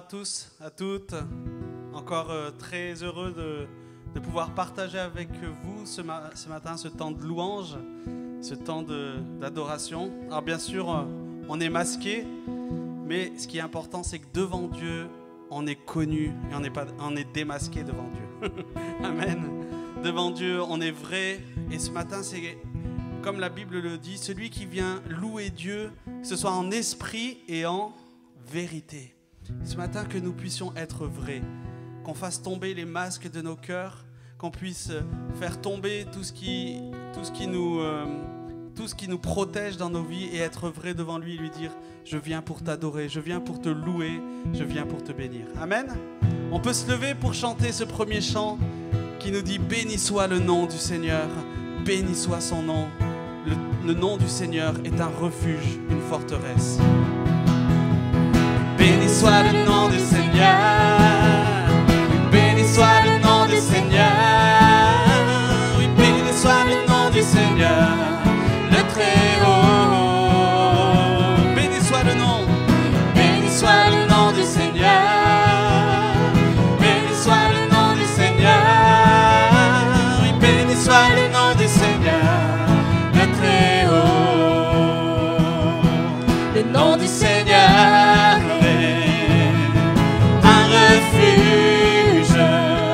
tous, à toutes. Encore très heureux de pouvoir partager avec vous ce matin ce temps de louange, ce temps d'adoration. Alors bien sûr, on est masqué, mais ce qui est important, c'est que devant Dieu, on est connu et on est démasqué devant Dieu. Amen. Devant Dieu, on est vrai. Et ce matin, c'est comme la Bible le dit, celui qui vient louer Dieu, que ce soit en esprit et en vérité. Ce matin, que nous puissions être vrais, qu'on fasse tomber les masques de nos cœurs, qu'on puisse faire tomber tout ce qui nous protège dans nos vies et être vrai devant lui et lui dire « Je viens pour t'adorer, je viens pour te louer, je viens pour te bénir. » Amen. On peut se lever pour chanter ce premier chant qui nous dit « Béni soit le nom du Seigneur, béni soit son nom. Le nom du Seigneur est un refuge, une forteresse. » Béni soit le nom du Seigneur, béni soit le nom du Seigneur, oui, béni soit le nom du Seigneur, le Très-Haut. Béni soit le nom du Seigneur, béni soit le nom du Seigneur, oui, béni soit le nom du Seigneur, le Très-Haut. Le nom du Seigneur refuge,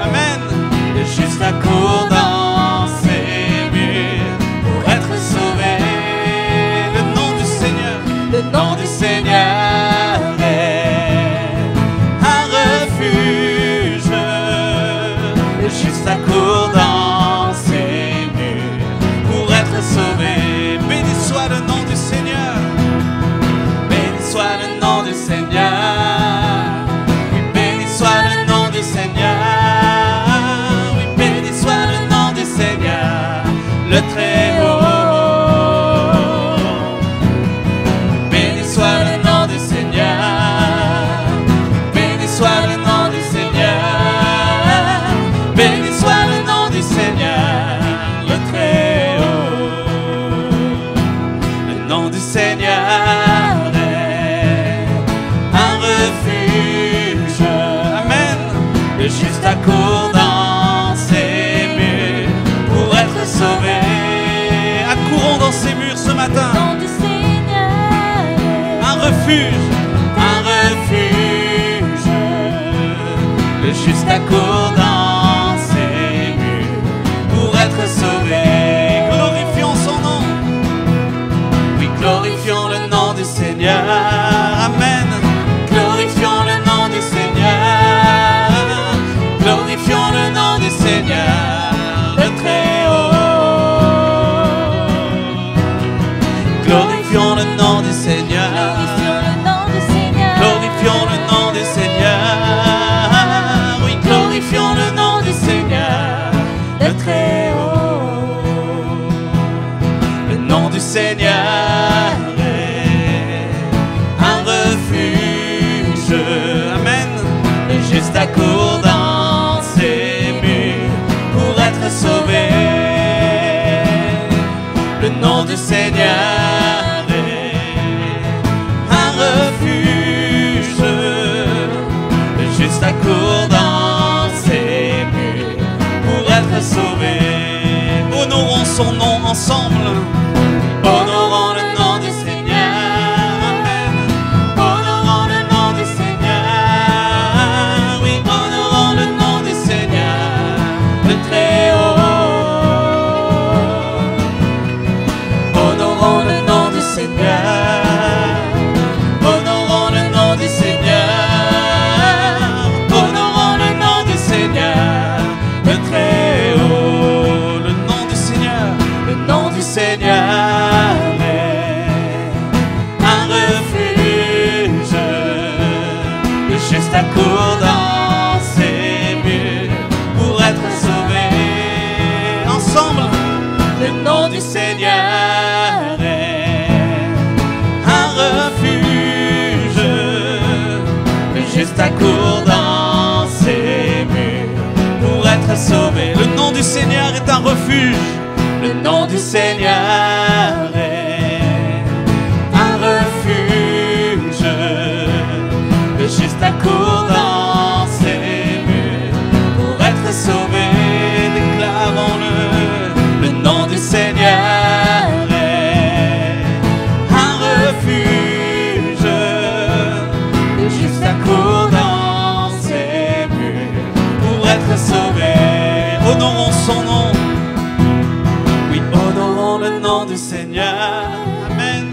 amen, le juste accourt dans ses murs pour être sauvé. Le nom du Seigneur est un refuge, le juste accourt dans ses murs pour être sauvé. Béni soit le nom du Seigneur, béni soit le nom du Seigneur. Le Très-Haut, béni soit le nom du Seigneur, béni soit le nom du Seigneur, béni soit le nom du Seigneur, le Très-Haut. Le nom du Seigneur est un refuge, amen, le juste accourt dans ses murs pour être sauvé. Accourons dans ces murs ce matin. Le nom du Seigneur, un refuge, le juste accourt dans ses murs pour être sauvé. Glorifions son nom. Oui, glorifions le nom du Seigneur. Amen. Glorifions le nom du Seigneur. Glorifions le nom du Seigneur, le Très-Haut. Glorifions le nom du Seigneur, glorifions le nom du Seigneur, oui, glorifions le nom du Seigneur, le Très-Haut. Le nom du Seigneur est un refuge, amen, le juste accourt dans ses murs pour être sauvé. Le nom du Seigneur est un refuge, le juste accourt dans ses murs pour être sauvé. Honorons son nom ensemble, honorons le nom du Seigneur, amen. Honorons le nom du Seigneur, oui, honorons le nom du Seigneur, le Très-Haut. Honorons le nom du Seigneur, honorons le nom du Seigneur, honorons le nom du Seigneur, le Très-Haut. Le nom du Seigneur, le nom du Seigneur est un refuge, le juste accourt dans ses murs pour être sauvé. Ensemble, le nom du Seigneur est un refuge, le juste accourt dans ses murs pour être sauvé. Le nom du Seigneur est un refuge, le nom du Seigneur est un refuge, le juste juste accourt dans ses murs pour être sauvé. Déclarons-le, le nom du Seigneur est un refuge. Le juste accourt dans ses murs pour être sauvé. Honorons son nom, oui, honorons le nom du Seigneur. Amen.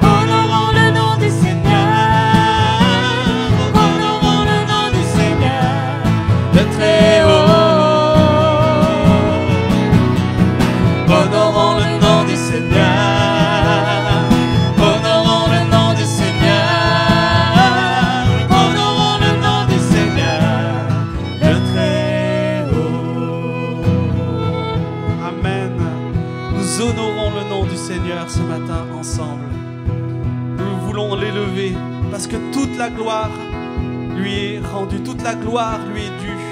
Honorons le nom du Seigneur, honorons le nom du Seigneur, le Très-Haut. Honorons le nom du Seigneur, honorons le nom du Seigneur, honorons le nom du Seigneur, le Très-Haut. Amen. Nous honorons le nom du Seigneur ce matin ensemble. Nous voulons l'élever parce que toute la gloire lui est rendue, toute la gloire lui est due.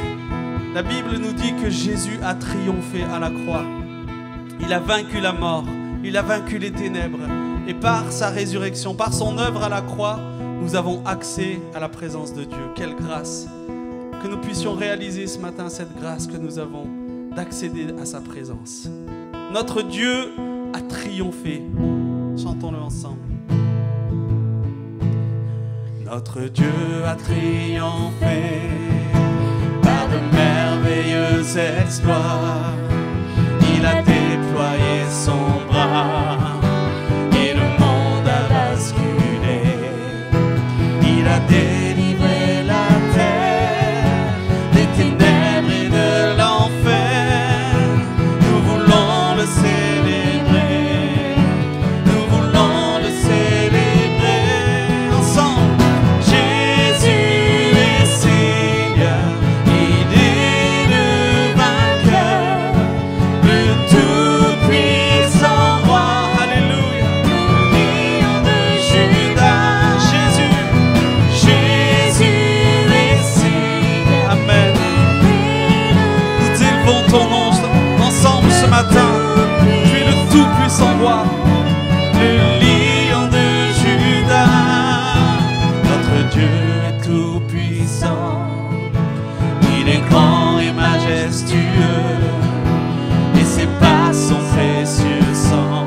La Bible nous dit que Jésus a triomphé à la croix. Il a vaincu la mort, il a vaincu les ténèbres. Et par sa résurrection, par son œuvre à la croix, nous avons accès à la présence de Dieu. Quelle grâce! Que nous puissions réaliser ce matin cette grâce que nous avons d'accéder à sa présence. Notre Dieu a triomphé. Chantons-le ensemble. Notre Dieu a triomphé par de merveilleux exploits. Il a déployé son bras et le monde a basculé. Il a délivré la terre des ténèbres et de l'enfer. Nous voulons le célébrer, nous voulons le célébrer ensemble. Jésus est Seigneur, il est le vainqueur, le tout-puissant roi. Alléluia. Le lion de Judas. Jésus est Seigneur. Amen. Nous élevons ton nom ensemble ce matin. Tu es le tout-puissant roi, le lion de Judas. Notre Dieu est tout-puissant, il est grand et majestueux, et c'est par son précieux sang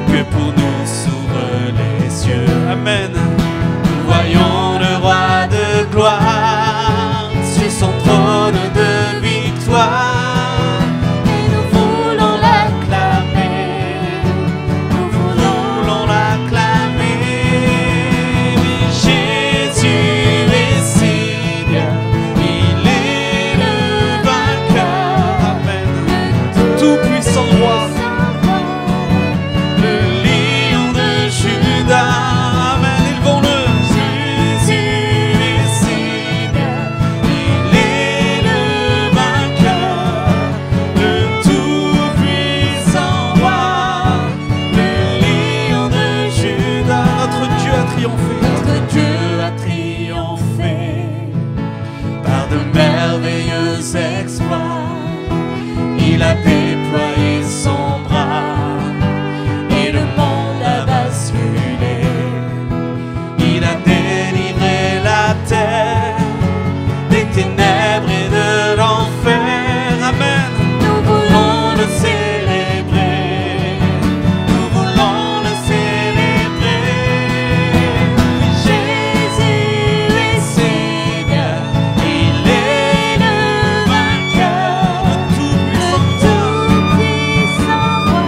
que pour nous s'ouvrent les cieux. Amen. Nous voyons le roi de gloire sur son trône de victoire. Et nous voulons l'acclamer, nous voulons l'acclamer. Oui, Jésus est Seigneur, il est le vainqueur. Amen. Tout-puissant roi, le lion de Judas. Amen. Élevons-le. Jésus est Seigneur, il est le vainqueur, le tout-puissant roi, le lion de Judas. Notre Dieu a triomphé. Notre Dieu a triomphé par de merveilleux exploits. Il a déployé son bras et le monde a basculé. Il a délivré la terre des ténèbres et de l'enfer. Amen. Nous voulons le célébrer, nous voulons le célébrer. Oui, Jésus est Seigneur, il est le vainqueur, le tout-puissant roi,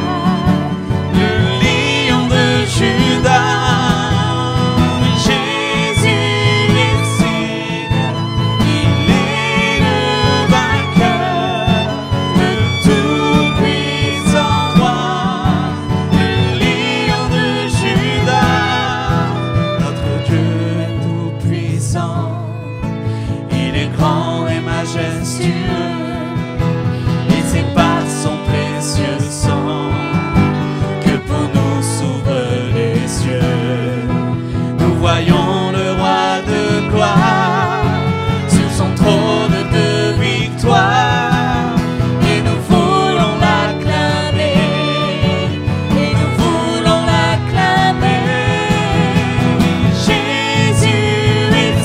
le lion de Judas. Oui, Jésus est Seigneur, il est le vainqueur, le tout-puissant roi, le lion de Judas. Notre Dieu est tout-puissant, il est grand et majestueux, et c'est par son précieux sang que pour nous s'ouvrent les cieux. Nous voyons le roi de gloire sur son trône de victoire, et nous voulons l'acclamer, et nous voulons l'acclamer. Oui, Jésus est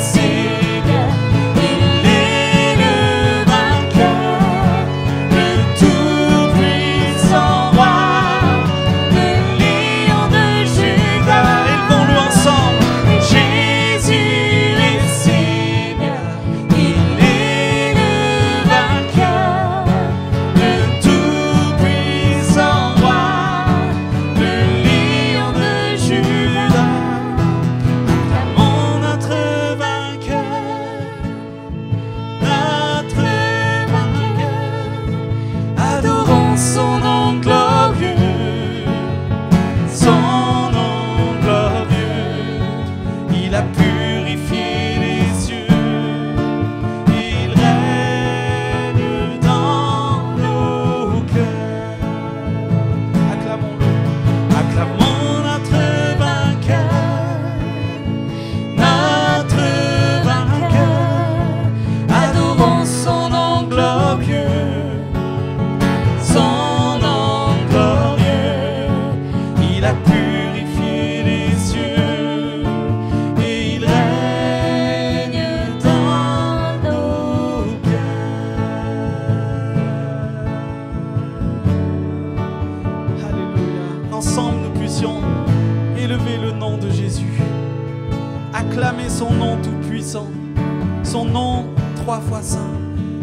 son nom 3 fois saint,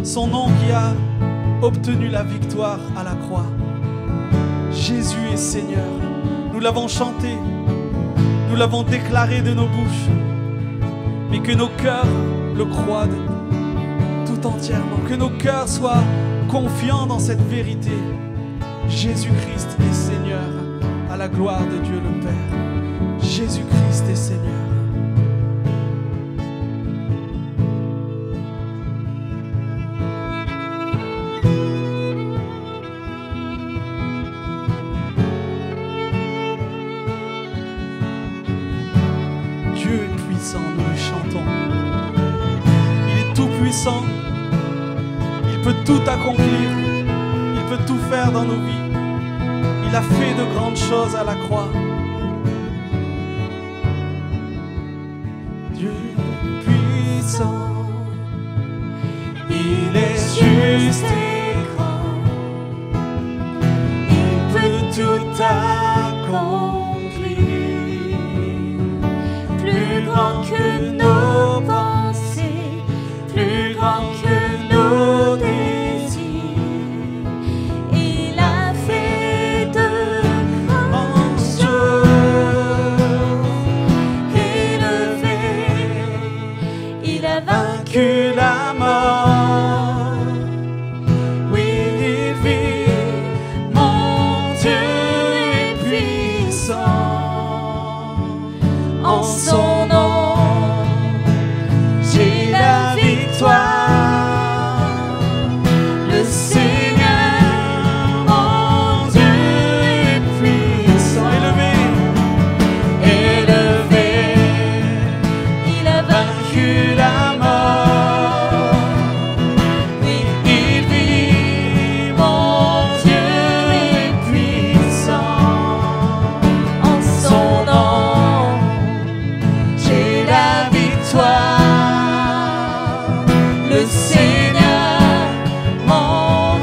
son nom qui a obtenu la victoire à la croix. Jésus est Seigneur. Nous l'avons chanté, nous l'avons déclaré de nos bouches, mais que nos cœurs le croient tout entièrement, que nos cœurs soient confiants dans cette vérité. Jésus-Christ est Seigneur, à la gloire de Dieu le Père. Jésus-Christ est Seigneur. Dieu est puissant, nous le chantons. Il est tout puissant. Il peut tout accomplir. Il peut tout faire dans nos vies. Il a fait de grandes choses à la croix. Dieu est puissant. Il est juste et grand. Il peut tout accomplir. Plus grand que nos pensées, plus grand que nos désirs. Il a fait de grandes choses. Élevé, il a vaincu la mort. Oui, il vit, mon Dieu est puissant. En son nom, j'ai la victoire. Le Seigneur, mon Dieu est puissant. Élevé, il a vaincu la mort. Oui, il vit, mon Dieu est puissant. En son nom, j'ai la victoire. Le Seigneur, mon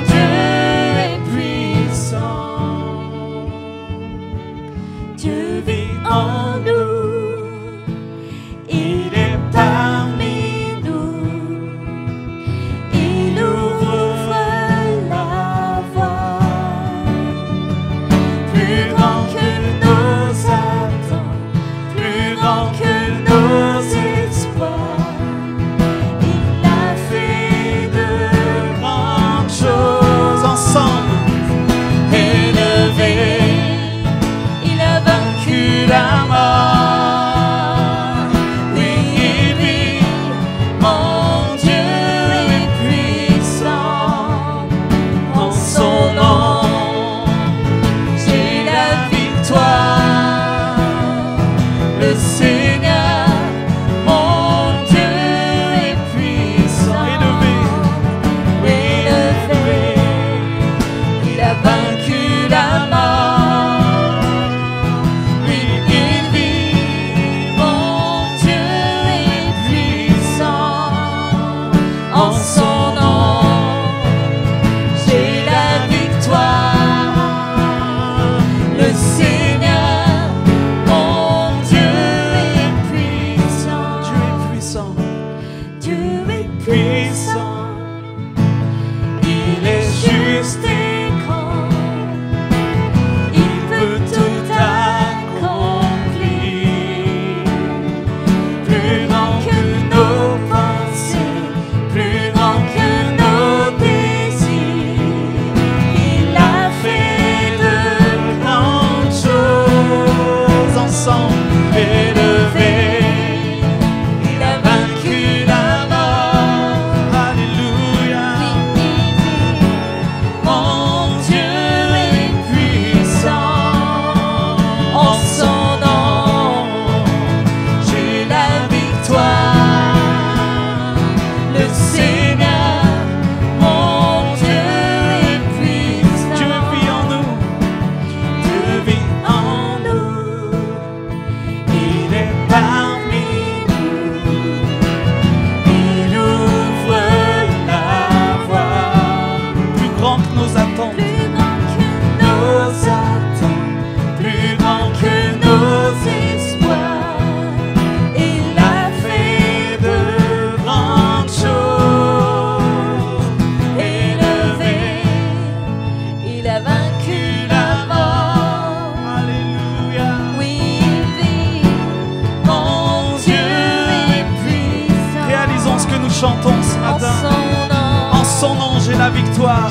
victoire.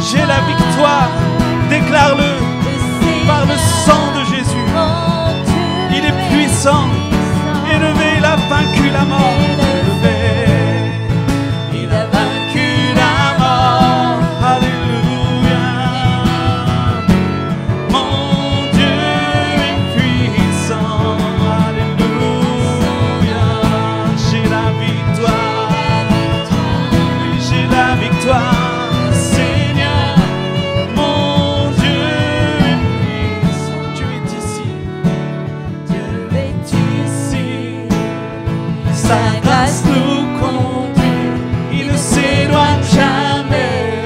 J'ai la victoire. Déclare-le par le sang de Jésus. Il est puissant. Élevé, il a vaincu la mort. Élevé, il a vaincu la mort. Alléluia. Mon Dieu est puissant. Alléluia. J'ai la victoire. Oui, j'ai la victoire. Seigneur, mon Dieu est puissant. Dieu est ici. Dieu est ici. Sa grâce nous conduit. Il ne s'éloigne jamais.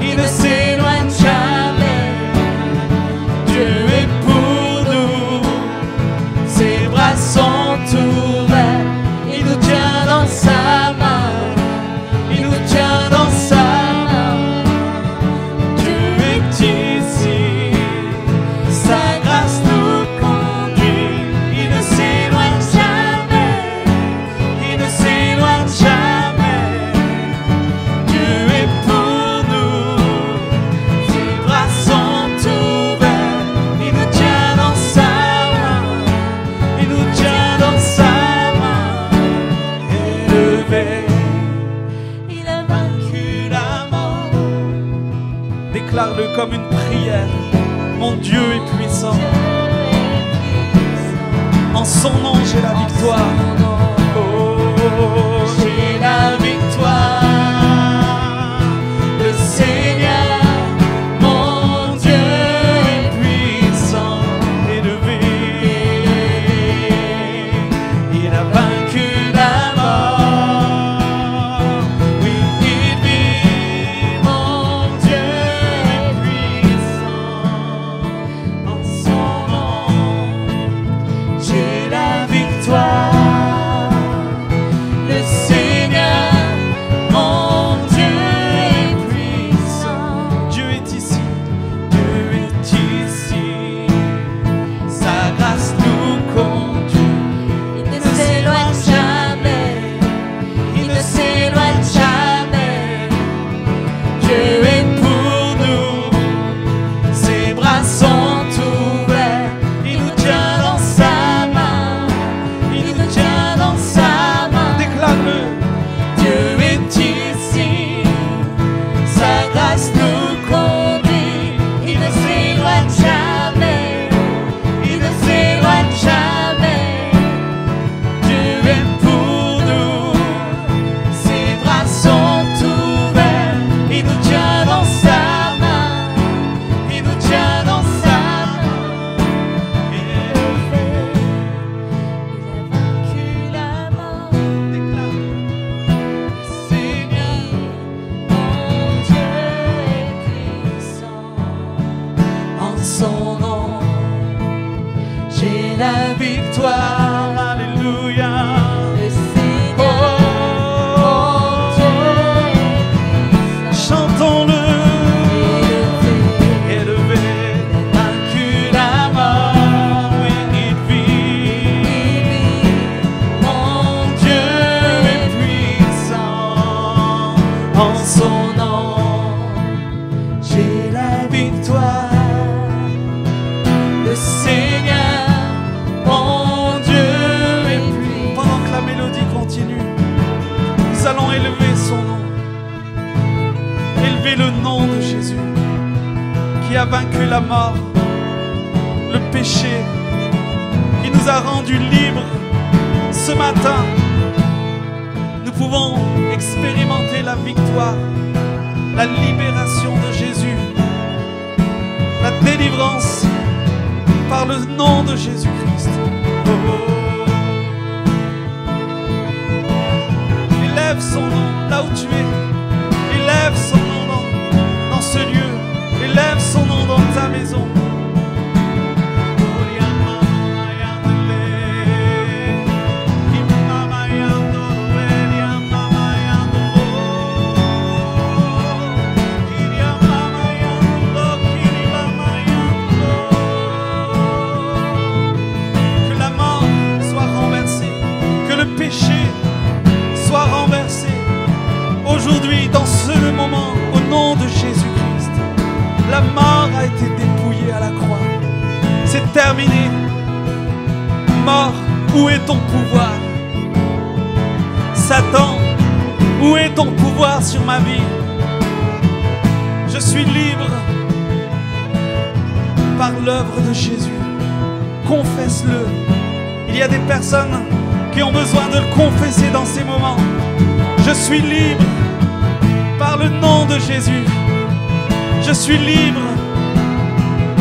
Il ne s'éloigne jamais. Dieu est pour nous. Ses bras sont ouverts. Il nous tient dans sa main. Il nous tient dans sa main. Dieu est ici. Sa grâce nous conduit. Il ne s'éloigne jamais. Il ne s'éloigne jamais. Dieu est pour nous. Ses bras sont ouverts. Il nous tient dans sa main. Il nous tient dans sa main. Élevé, il a vaincu la mort. Déclare-le comme une prière. Mon Dieu est puissant. En son nom, j'ai la victoire. Oh, j'ai la victoire. Le Seigneur, mon Dieu est puissant. Élevé, il a vaincu la mort. Oui, il vit, mon Dieu est puissant. En son nom, j'ai la victoire. Le Seigneur, mon Dieu est puissant. Dieu est ici. Dieu est ici. Sa grâce nous conduit. Il ne s'éloigne jamais. Il ne s'éloigne jamais. Dieu est pour nous. Ses bras sont ouverts. Il nous tient dans sa main. Il nous tient dans sa main. Déclare-le. Dieu est ici. Sa grâce nous conduit. Il ne s'éloigne jamais. Il ne s'éloigne jamais. Dieu est pour nous. Ses bras sont ouverts. Il nous tient dans sa main. Il nous tient dans sa main. Élevé, il a vaincu la mort. Déclare. Seigneur, mon Dieu est puissant. En son nom, j'ai la victoire. Alléluia. Le Seigneur, mon Dieu est puissant. Chantons-le. Élevé, vaincu la mort. Oui, il vit. Mon Dieu est puissant. En son nom, j'ai la victoire. Le Seigneur, mon Dieu est puissant. Pendant que la mélodie continue, nous allons élever son nom. Élever le nom de Jésus qui a vaincu la mort, le péché, qui nous a rendus libres. Ce matin, nous pouvons expérimenter la victoire, la libération de Jésus, la délivrance par le nom de Jésus-Christ. Oh, oh. Élève son nom là où tu es. Élève son nom dans ce lieu. Élève son nom dans ta maison. Que la mort soit renversée, que le péché soit renversé. Aujourd'hui, terminé. Mort, où est ton pouvoir? Satan, où est ton pouvoir sur ma vie? Je suis libre par l'œuvre de Jésus. Confesse-le. Il y a des personnes qui ont besoin de le confesser dans ces moments. Je suis libre par le nom de Jésus. Je suis libre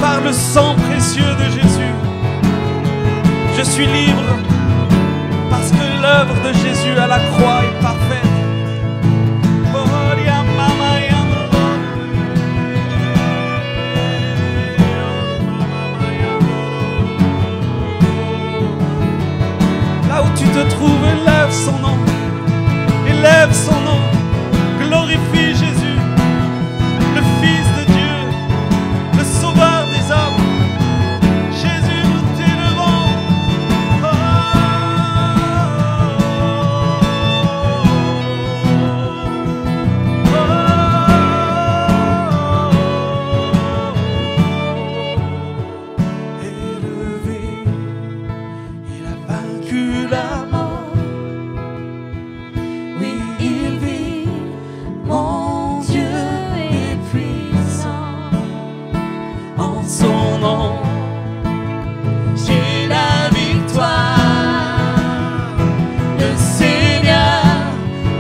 par le sang précieux de Jésus. Je suis libre parce que l'œuvre de Jésus à la croix est parfaite. Là où tu te trouves, élève son nom. Élève son nom. Glorifie Jésus, le Fils de Dieu, le Sauveur des hommes. Jésus, nous t'élevons. Élevé, il a vaincu la mort. Oui, il vit, mon Dieu est puissant. En son nom, J'ai la victoire. Le Seigneur,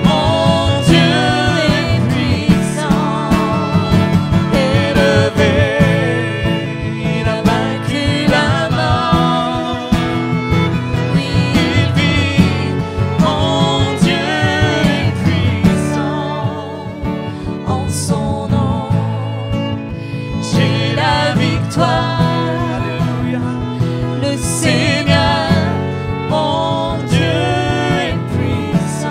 mon Dieu est puissant. Élevé, il a vaincu la mort. Oui, il vit, mon Dieu est puissant. En son nom, j'ai la victoire. alléluia. Le Seigneur, mon Dieu est puissant.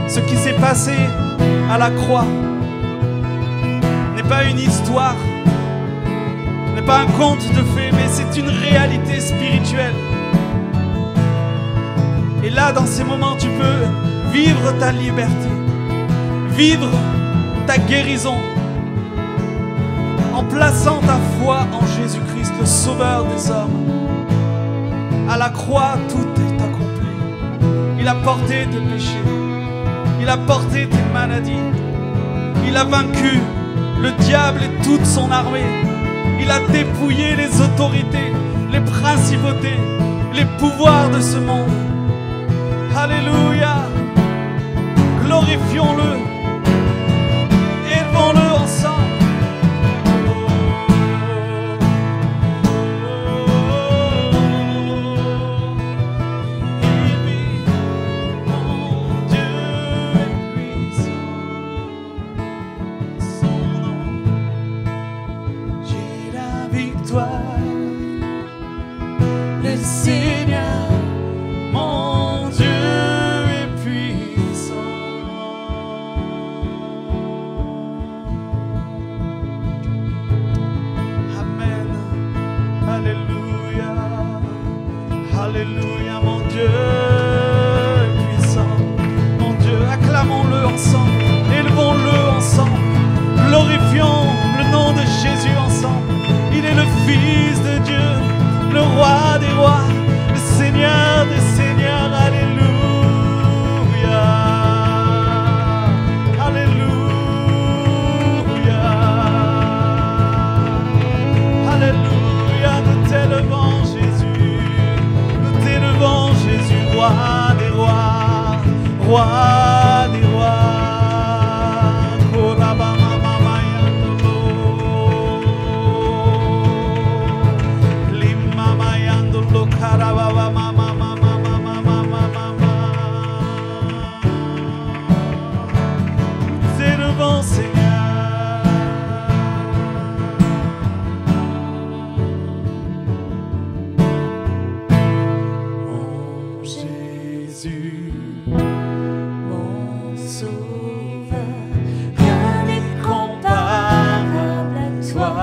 Ce qui s'est passé à la croix n'est pas une histoire, n'est pas un conte de fées, mais c'est une réalité spirituelle. Et là, dans ces moments, tu peux vivre ta liberté, vivre ta guérison, en plaçant ta foi en Jésus-Christ, le Sauveur des hommes. À la croix, tout est accompli. Il a porté tes péchés, il a porté tes maladies, il a vaincu le diable et toute son armée. Il a dépouillé les autorités, les principautés, les pouvoirs de ce monde. Alléluia. Glorifions-le. Élevons-le ensemble. Il vit, mon Dieu est puissant. Son nom, j'ai la victoire. Le Seigneur, Mon Dieu est puissant. Amen. Alléluia. Alléluia, mon Dieu est puissant. Mon Dieu, acclamons-le ensemble. Élevons-le ensemble. Glorifions le nom de Jésus ensemble. Il est le Fils de Dieu, le Roi des rois, le Seigneur des seigneurs. Alléluia. Alléluia. Alléluia. Nous t'élevons Jésus. Nous t'élevons Jésus, Roi des rois. Roi des rois. C'est le bon Seigneur. Mon Jésus, mon Sauveur, rien n'est comparable à toi.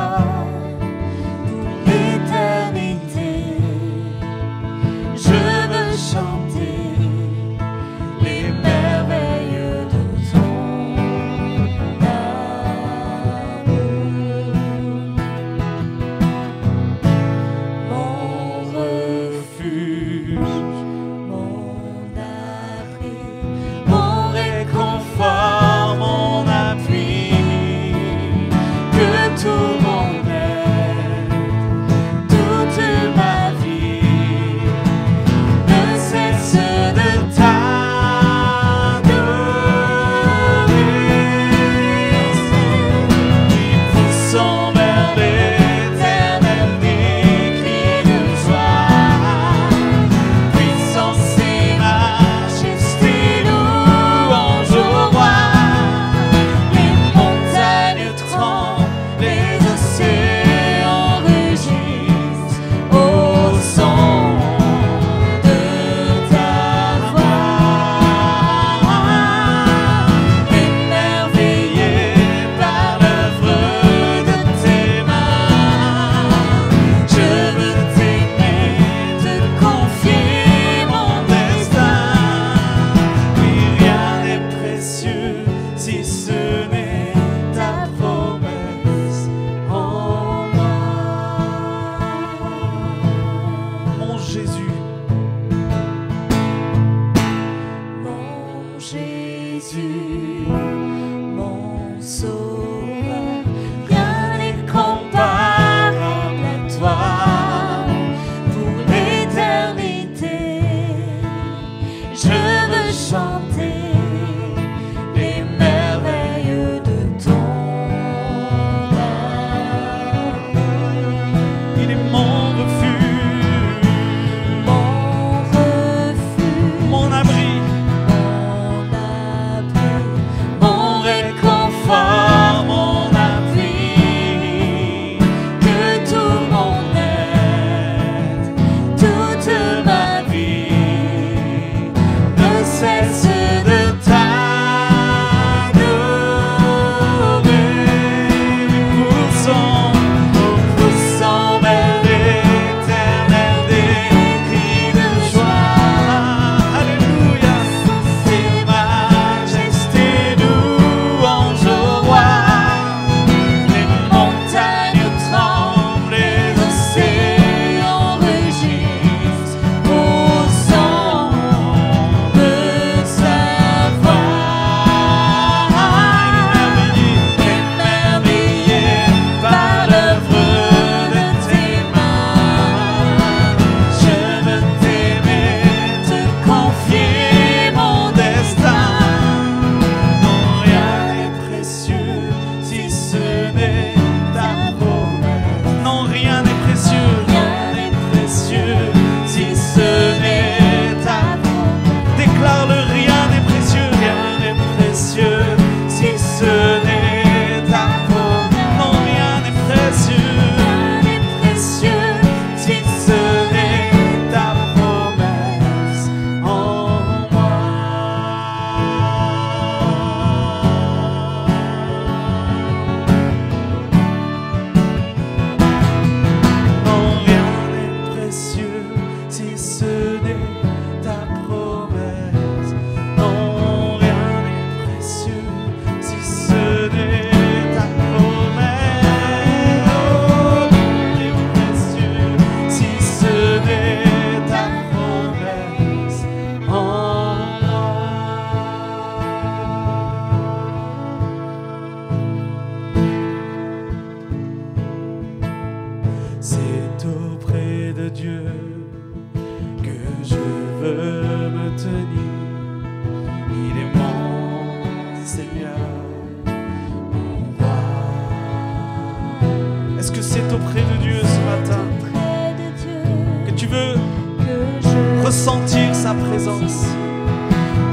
sa présence.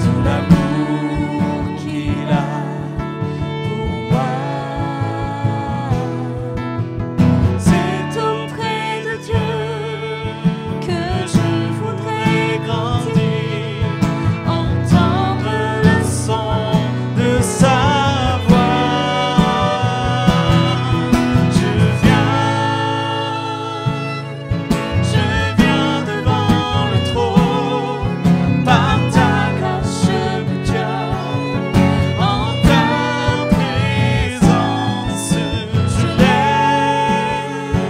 tout l'amour qu'il a pour moi. C'est auprès de Dieu que je voudrais grandir, entendre le son De sa devant le trône, par ta grâce je me tiens, en ta présence je lève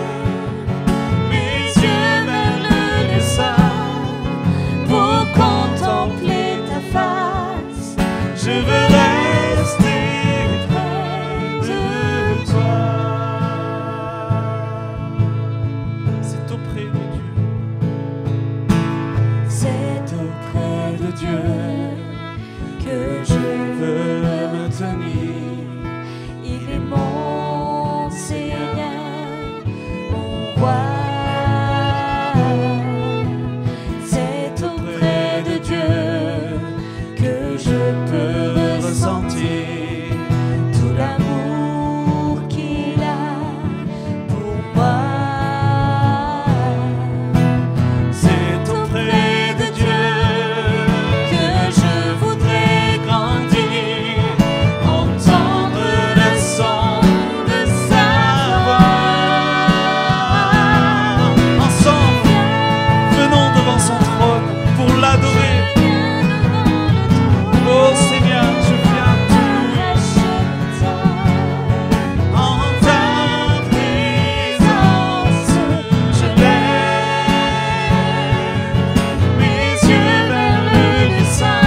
mes yeux vers le dessein pour contempler ta face. Je veux rester près de toi. C'est auprès de Dieu. C'est auprès de Dieu que je veux me tenir. Il est mon Seigneur, mon roi. C'est auprès de Dieu que je peux ressentir tout l'amour qu'il a pour moi. C'est auprès de Dieu que je voudrais grandir, entendre le son de sa voix. Ensemble, venons devant son trône pour l'adorer. Oh Seigneur, je viens en ta présence. Je lève mes yeux vers le dessein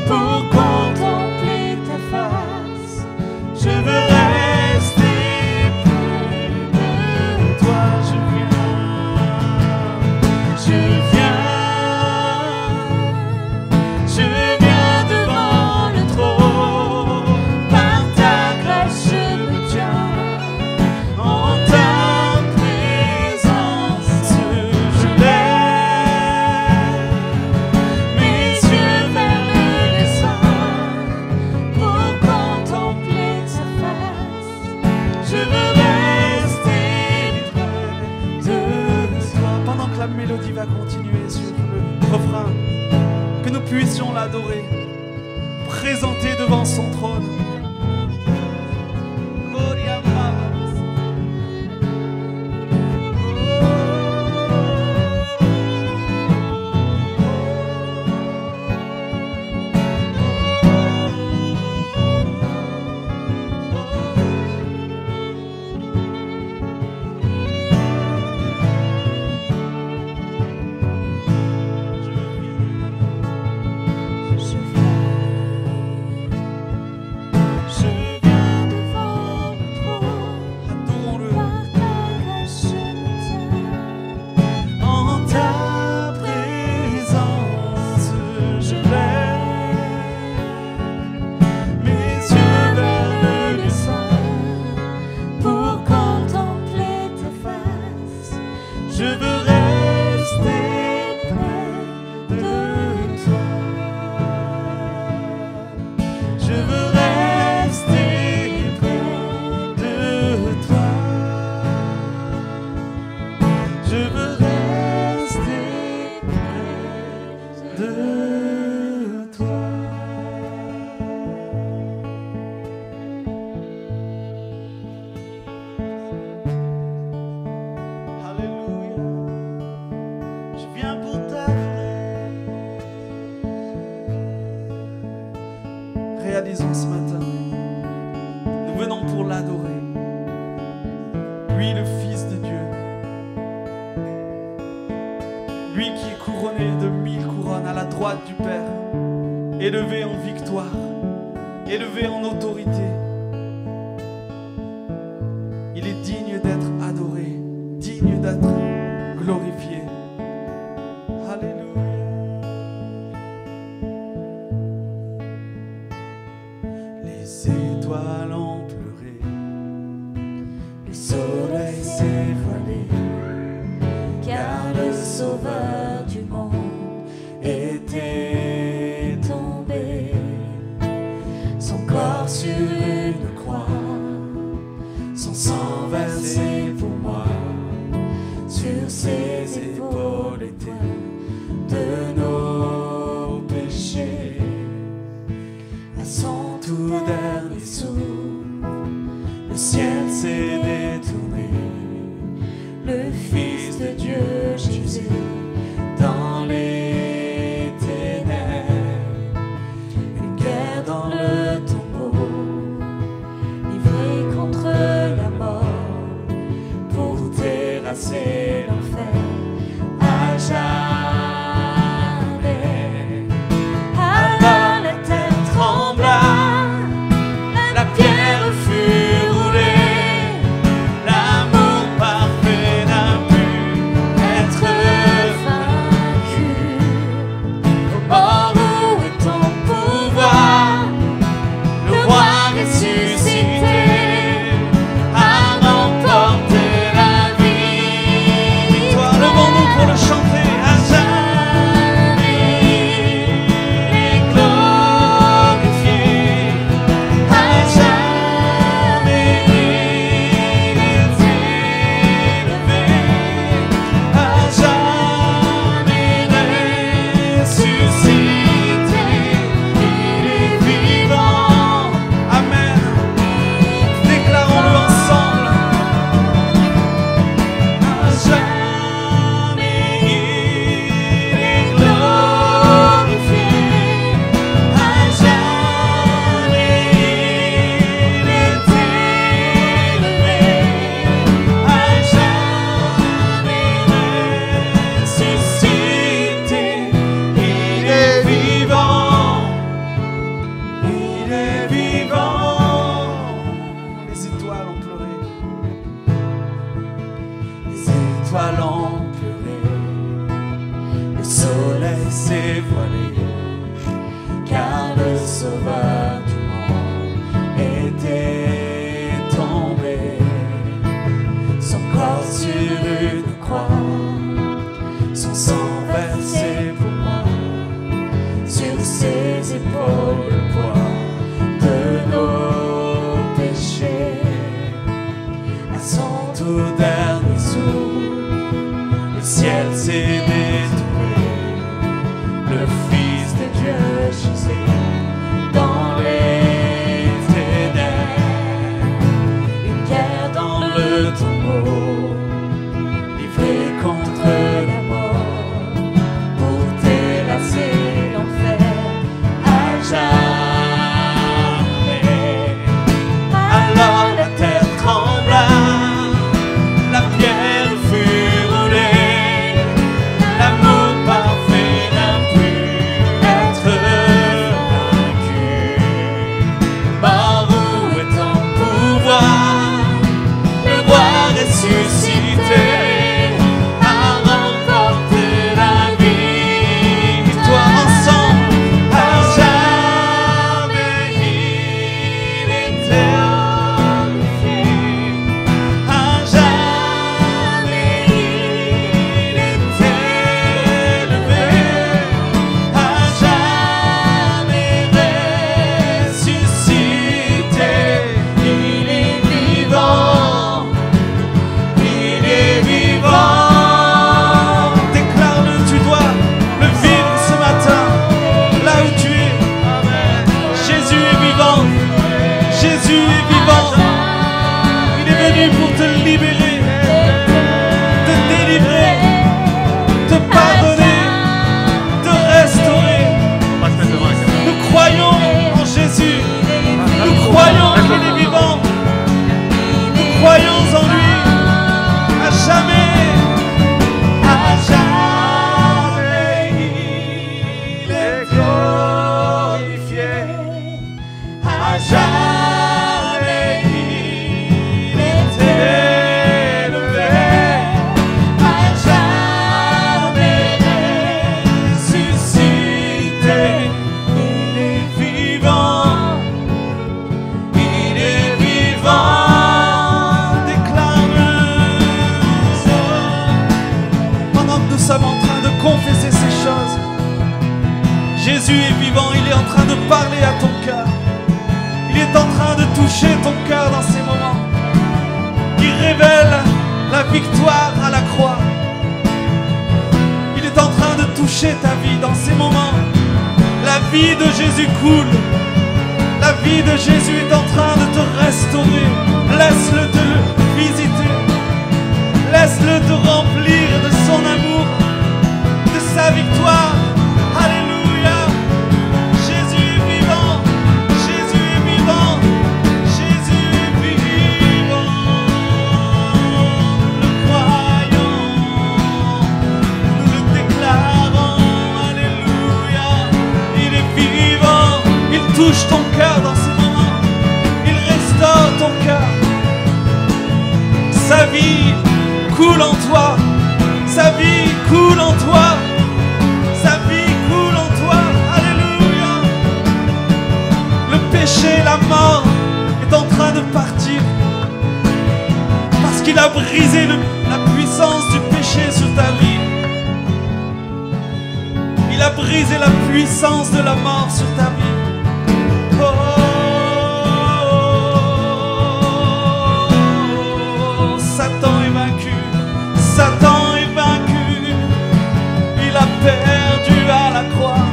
pour contempler ta face. Je veux rester près de toi. Je viens devant le trône. Par ta grâce je me tiens, En ta présence, je lève mes yeux vers le dessein pour contempler ta face. Je veux rester près de toi. Pendant que la mélodie va continuer sur le refrain, que nous puissions l'adorer, présenter devant son trône. Je viens devant le trône, Adorons-le. par ta grâce je me tiens. En ta présence, je lève mes yeux vers le dessein pour contempler ta face. Je veux rester près de toi. Je veux rester près de toi. Je veux rester près de toi. Alléluia. Je viens pour t'adorer. Réalisons ce matin, nous venons pour l'adorer. Lui, le Fils de Dieu. Lui qui est couronné de 1000 couronnes à la droite du Père, élevé en victoire, élevé en autorité. Il est digne d'être adoré, digne d'être glorifié. Alléluia. Les étoiles ont pleuré, Le soleil s'est voilé, car le Sauveur du monde son corps sur une croix, son sang versé pour moi, sur ses épaules était de nos péchés. À son tout dernier souffle, le ciel s'est détourné, le Fils de Dieu Jésus dans les ténèbres, une guerre dans le tombeau, livré contre la mort, pour terrasser l'enfer à jamais. Alors la terre trembla, la pierre fut roulée, l'amour parfait n'a pu être vaincu. Oh, où est ton pouvoir, le roi ressuscité a remporté la vie. Toi, levons-nous pour le chanter à jamais. Il est glorifié, à jamais il est élevé, à jamais ressuscité, il est vivant. Amen. Déclarons-le ensemble. À jamais il est glorifié, à jamais il est élevé, à jamais ressuscité, il est vivant, il est vivant. Les étoiles ont pleuré, les étoiles ont pleuré, le soleil s'est voilé, car le sauveur du monde était tombé. Son corps sur une croix, son sang versé pour moi, sur ses épaules le poids de nos péchés. À son tout dernier souffle, le ciel s'est détourné, le Fils de Dieu Jésus dans les ténèbres, une guerre dans le tombeau, livré contre la mort, pour terrasser l'enfer à jamais. Alors la terre trembla, la pierre fut roulée, l'amour parfait n'a pu être vaincu. Mort, où est ton pouvoir, le roi ressuscité a remporté la vie. Toi ensemble, à jamais il est glorifié, à jamais il est élevé, à jamais ressuscité, il est vivant, il est vivant. Déclare-le, tu dois le vivre ce matin, là où tu es. Jésus est vivant, Jésus est vivant. Il est venu pour te libérer, te délivrer, te pardonner, te restaurer. Nous croyons en Jésus, nous croyons qu'il est vivant, nous croyons en lui. À jamais, il est glorifié, à jamais il est élevé, à jamais ressuscité, il est vivant, il est vivant. Déclare-le. Pendant que nous sommes en train de confesser ces choses, Jésus est vivant, il est en train de parler à ton cœur. toucher ton cœur dans ces moments, qui révèle la victoire à la croix. Il est en train de toucher ta vie dans ces moments. La vie de Jésus coule. La vie de Jésus est en train de te restaurer. Laisse-le te visiter. Laisse-le te remplir de son amour, de sa victoire. Alléluia. Jésus est vivant. Jésus est vivant. Jésus est vivant. Nous le croyons. Nous le déclarons. Alléluia. Il est vivant. Il touche ton cœur dans ces moments. Il restaure ton cœur. Sa vie coule en toi. Sa vie coule en toi. Sa vie coule en toi. Alléluia. Le péché, la mort est en train de partir. Parce qu'il a brisé la puissance du péché sur ta vie. Il a brisé la puissance de la mort sur ta vie. Satan est vaincu, Satan est vaincu, il a perdu à la croix.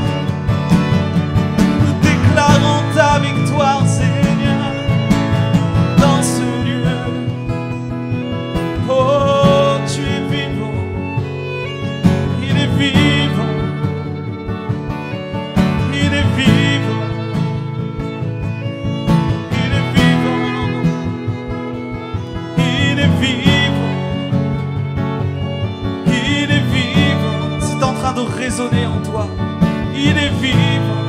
Nous déclarons ta victoire, Seigneur, dans ce lieu. Oh, tu es vivant, il est vivant, il est vivant. De résonner en toi. Il est vivant.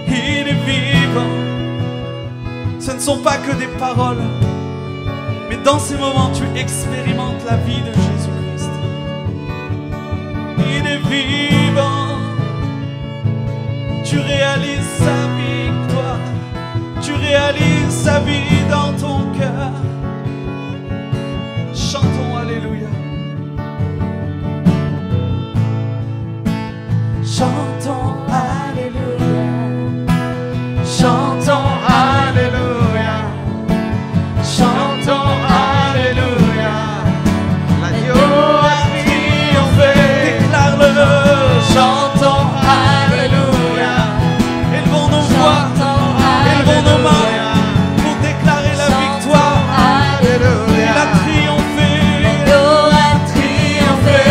Il est vivant. Ce ne sont pas que des paroles, mais dans ces moments, tu expérimentes la vie de Jésus-Christ. Il est vivant. Tu réalises sa victoire. Tu réalises sa vie dans ton cœur. Chantons Alléluia. Chantons Alléluia, chantons Alléluia, chantons Alléluia. L'agneau a triomphé, déclare-le. Chantons Alléluia, élevons nos voix, élevons nos mains pour déclarer la victoire. Alléluia, il a triomphé, l'agneau a triomphé.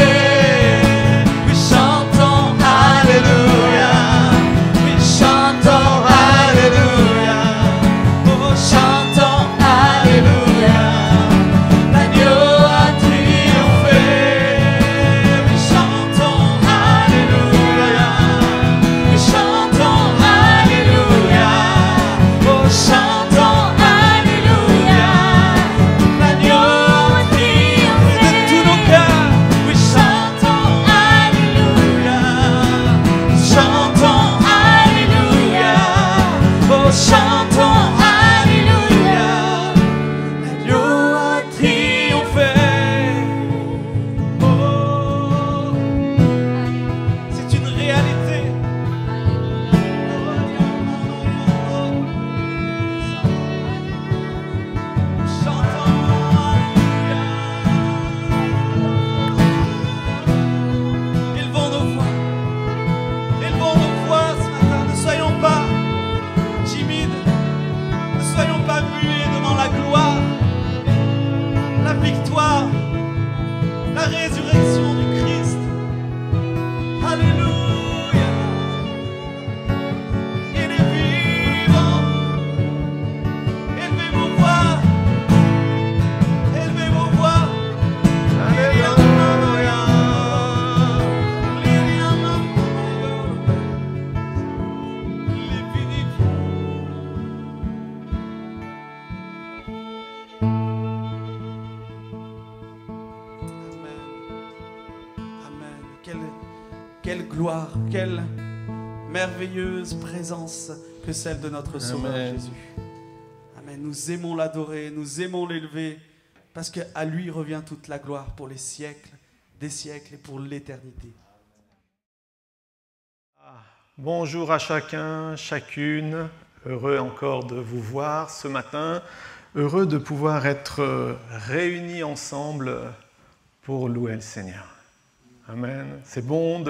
Quelle gloire, quelle merveilleuse présence que celle de notre Sauveur Jésus. Amen. Nous aimons l'adorer, nous aimons l'élever, parce qu'à lui revient toute la gloire pour les siècles des siècles et pour l'éternité. Bonjour à chacun, chacune. Heureux encore de vous voir ce matin. Heureux de pouvoir être réunis ensemble pour louer le Seigneur. Amen. C'est bon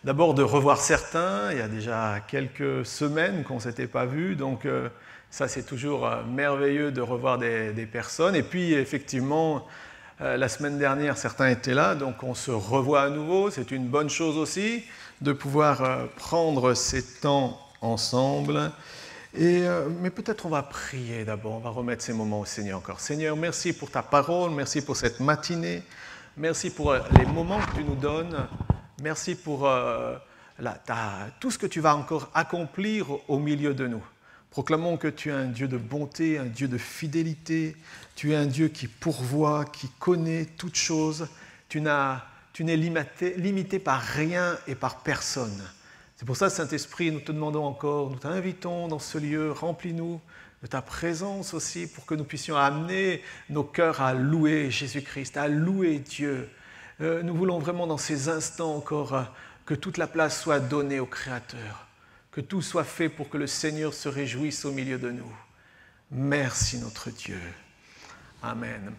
d'abord de revoir certains. Il y a déjà quelques semaines qu'on ne s'était pas vus, donc ça c'est toujours merveilleux de revoir des personnes. Et puis effectivement, la semaine dernière, certains étaient là, donc on se revoit à nouveau. C'est une bonne chose aussi de pouvoir prendre ces temps ensemble. Mais peut-être on va prier d'abord, on va remettre ces moments au Seigneur encore. Seigneur, merci pour ta parole, merci pour cette matinée, merci pour les moments que tu nous donnes, merci pour tout ce que tu vas encore accomplir au milieu de nous. Proclamons que tu es un Dieu de bonté, un Dieu de fidélité, tu es un Dieu qui pourvoit, qui connaît toutes choses, tu n'es limité par rien et par personne. C'est pour ça, Saint-Esprit, nous te demandons encore, nous t'invitons dans ce lieu, remplis-nous de ta présence aussi pour que nous puissions amener nos cœurs à louer Jésus-Christ, à louer Dieu. Nous voulons vraiment dans ces instants encore que toute la place soit donnée au Créateur, que tout soit fait pour que le Seigneur se réjouisse au milieu de nous. Merci notre Dieu. Amen.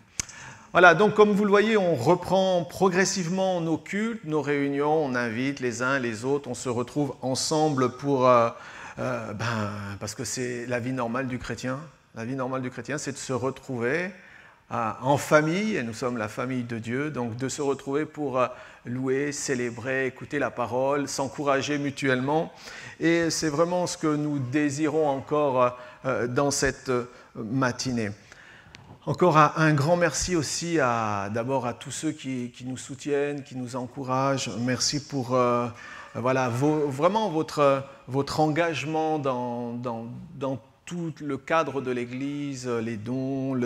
Voilà, donc comme vous le voyez, on reprend progressivement nos cultes, nos réunions, on invite les uns les autres, on se retrouve ensemble parce que c'est la vie normale du chrétien. La vie normale du chrétien, c'est de se retrouver en famille, et nous sommes la famille de Dieu, donc de se retrouver pour louer, célébrer, écouter la parole, s'encourager mutuellement. Et c'est vraiment ce que nous désirons encore dans cette matinée. Encore un grand merci aussi d'abord à tous ceux qui nous soutiennent, qui nous encouragent. Merci pour vraiment votre engagement dans tout le cadre de l'Église, les dons,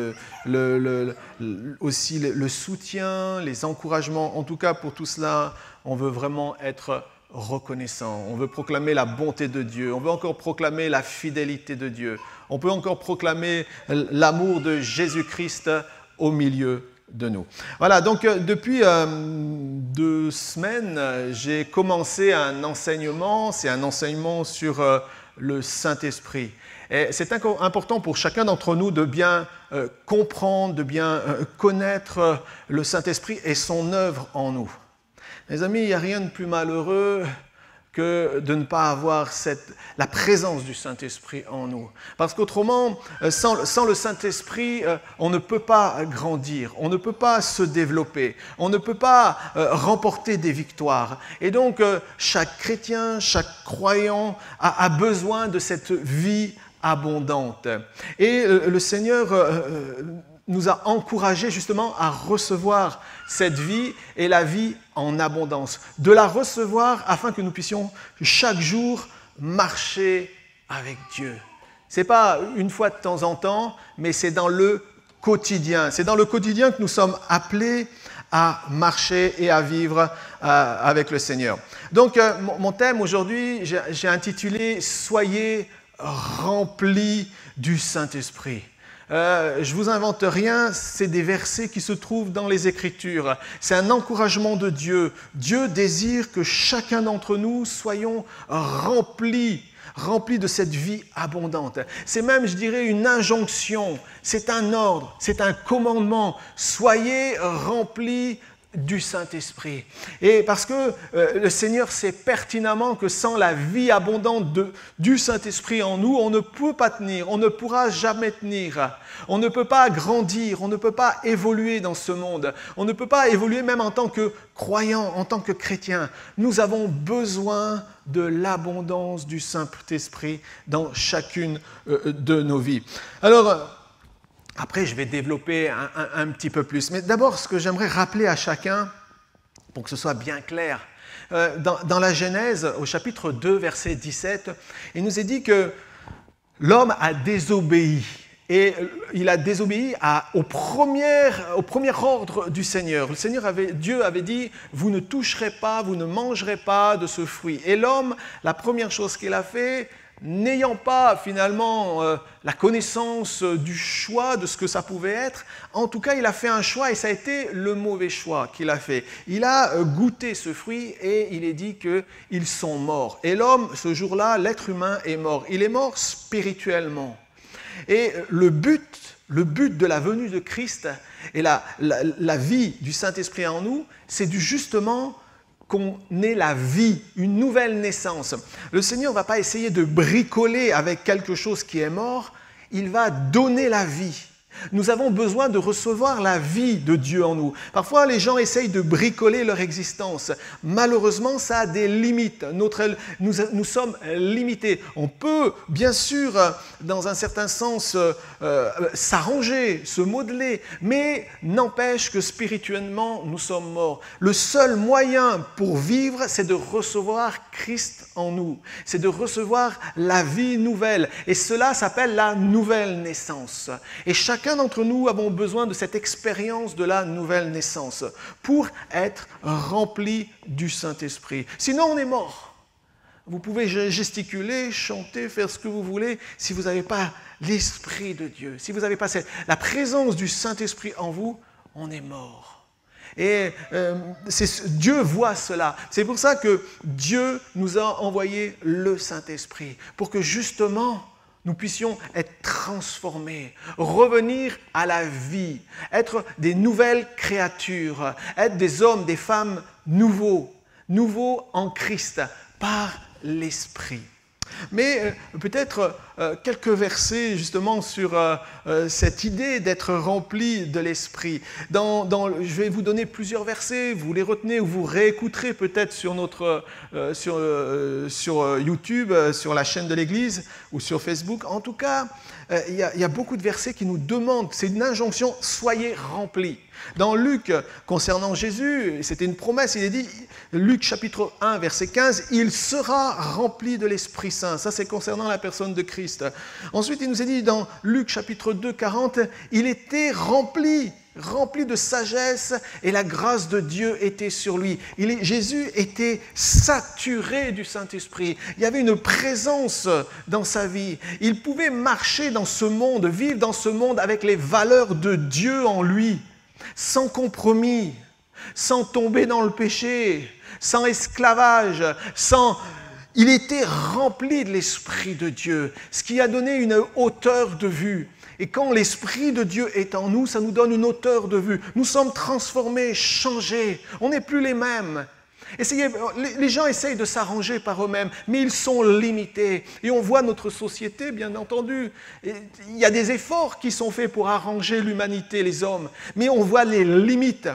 aussi le soutien, les encouragements. En tout cas, pour tout cela, on veut vraiment être reconnaissant. On veut proclamer la bonté de Dieu. On veut encore proclamer la fidélité de Dieu. On peut encore proclamer l'amour de Jésus-Christ au milieu de nous. Voilà, donc depuis 2 semaines, j'ai commencé un enseignement. C'est un enseignement sur le Saint-Esprit. Et c'est important pour chacun d'entre nous de bien comprendre, de bien connaître le Saint-Esprit et son œuvre en nous. Mes amis, il n'y a rien de plus malheureux que de ne pas avoir la présence du Saint-Esprit en nous. Parce qu'autrement, sans le Saint-Esprit, on ne peut pas grandir, on ne peut pas se développer, on ne peut pas remporter des victoires. Et donc, chaque chrétien, chaque croyant a besoin de cette vie abondante. Et le Seigneur nous a encouragés justement à recevoir cette vie et la vie en abondance. De la recevoir afin que nous puissions chaque jour marcher avec Dieu. Ce n'est pas une fois de temps en temps, mais c'est dans le quotidien. C'est dans le quotidien que nous sommes appelés à marcher et à vivre avec le Seigneur. Donc, mon thème aujourd'hui, j'ai intitulé « Soyez remplis du Saint-Esprit ». Je ne vous invente rien, c'est des versets qui se trouvent dans les Écritures. C'est un encouragement de Dieu. Dieu désire que chacun d'entre nous soyons remplis de cette vie abondante. C'est même, je dirais, une injonction, c'est un ordre, c'est un commandement. Soyez remplis du Saint-Esprit. Et parce que le Seigneur sait pertinemment que sans la vie abondante du Saint-Esprit en nous, on ne peut pas tenir, on ne pourra jamais tenir. On ne peut pas grandir, on ne peut pas évoluer dans ce monde. On ne peut pas évoluer même en tant que croyant, en tant que chrétien. Nous avons besoin de l'abondance du Saint-Esprit dans chacune de nos vies. Alors, après, je vais développer un petit peu plus. Mais d'abord, ce que j'aimerais rappeler à chacun, pour que ce soit bien clair, dans la Genèse, au chapitre 2, verset 17, il nous est dit que l'homme a désobéi. Et il a désobéi au premier ordre du Seigneur. Dieu avait dit, vous ne toucherez pas, vous ne mangerez pas de ce fruit. Et l'homme, la première chose qu'il a fait, n'ayant pas finalement la connaissance du choix, de ce que ça pouvait être, en tout cas il a fait un choix et ça a été le mauvais choix qu'il a fait. Il a goûté ce fruit et il est dit qu'ils sont morts. Et l'homme, ce jour-là, l'être humain est mort. Il est mort spirituellement. Et le but de la venue de Christ et la vie du Saint-Esprit en nous, c'est justement qu'on ait la vie, une nouvelle naissance. Le Seigneur ne va pas essayer de bricoler avec quelque chose qui est mort, il va donner la vie. Nous avons besoin de recevoir la vie de Dieu en nous. Parfois, les gens essayent de bricoler leur existence. Malheureusement, ça a des limites. Nous sommes limités. On peut, bien sûr, dans un certain sens, s'arranger, se modeler, mais n'empêche que spirituellement, nous sommes morts. Le seul moyen pour vivre, c'est de recevoir Christ en nous. C'est de recevoir la vie nouvelle. Et cela s'appelle la nouvelle naissance. Et chacun d'entre nous avons besoin de cette expérience de la nouvelle naissance pour être rempli du Saint-Esprit. Sinon, on est mort. Vous pouvez gesticuler, chanter, faire ce que vous voulez. Si vous n'avez pas l'Esprit de Dieu, si vous n'avez pas la présence du Saint-Esprit en vous, on est mort. Et Dieu voit cela. C'est pour ça que Dieu nous a envoyé le Saint-Esprit, pour que justement nous puissions être transformés, revenir à la vie, être des nouvelles créatures, être des hommes, des femmes nouveaux en Christ, par l'Esprit. Mais peut-être quelques versets justement sur cette idée d'être rempli de l'Esprit. Je vais vous donner plusieurs versets, vous les retenez ou vous réécouterez peut-être sur YouTube, sur la chaîne de l'Église ou sur Facebook. En tout cas, il y a beaucoup de versets qui nous demandent, c'est une injonction, soyez remplis. Dans Luc, concernant Jésus, c'était une promesse, il est dit, Luc chapitre 1, verset 15, « Il sera rempli de l'Esprit Saint ». Ça, c'est concernant la personne de Christ. Ensuite, il nous est dit dans Luc chapitre 2, 40, « Il était rempli de sagesse et la grâce de Dieu était sur lui. » Jésus était saturé du Saint-Esprit. Il y avait une présence dans sa vie. Il pouvait marcher dans ce monde, vivre dans ce monde avec les valeurs de Dieu en lui, sans compromis, sans tomber dans le péché, sans esclavage, Il était rempli de l'Esprit de Dieu, ce qui a donné une hauteur de vue. Et quand l'Esprit de Dieu est en nous, ça nous donne une hauteur de vue. Nous sommes transformés, changés. On n'est plus les mêmes. Les gens essayent de s'arranger par eux-mêmes, mais ils sont limités. Et on voit notre société, bien entendu. Il y a des efforts qui sont faits pour arranger l'humanité, les hommes. Mais on voit les limites.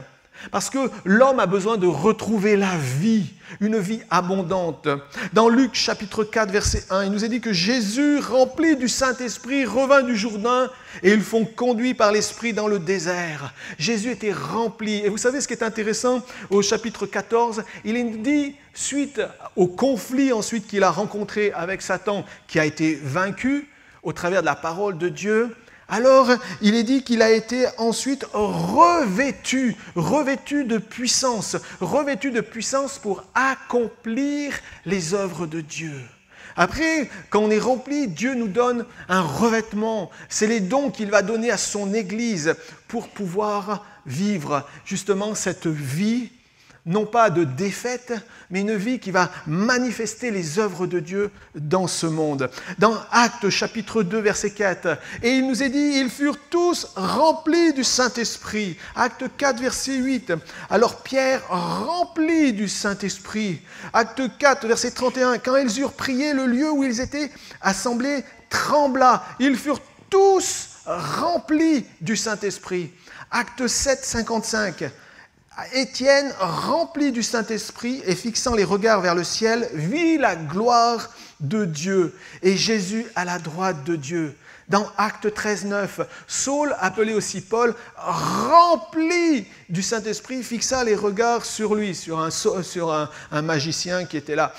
Parce que l'homme a besoin de retrouver la vie, une vie abondante. Dans Luc chapitre 4, verset 1, il nous est dit que Jésus, rempli du Saint-Esprit, revint du Jourdain et ils font conduit par l'Esprit dans le désert. Jésus était rempli. Et vous savez ce qui est intéressant au chapitre 14, il est dit, suite au conflit ensuite qu'il a rencontré avec Satan, qui a été vaincu au travers de la parole de Dieu, alors, il est dit qu'il a été ensuite revêtu de puissance pour accomplir les œuvres de Dieu. Après, quand on est rempli, Dieu nous donne un revêtement. C'est les dons qu'il va donner à son Église pour pouvoir vivre justement cette vie, non pas de défaite, mais une vie qui va manifester les œuvres de Dieu dans ce monde. Dans Actes chapitre 2, verset 4, et il nous est dit, ils furent tous remplis du Saint-Esprit. Acte 4, verset 8, alors Pierre, rempli du Saint-Esprit. Acte 4, verset 31, quand ils eurent prié, le lieu où ils étaient assemblés trembla. Ils furent tous remplis du Saint-Esprit. Acte 7, 55, Étienne, rempli du Saint-Esprit et fixant les regards vers le ciel, vit la gloire de Dieu et Jésus à la droite de Dieu. Dans Acte 13, 9, Saul, appelé aussi Paul, rempli du Saint-Esprit, fixa les regards sur lui, sur un magicien qui était là.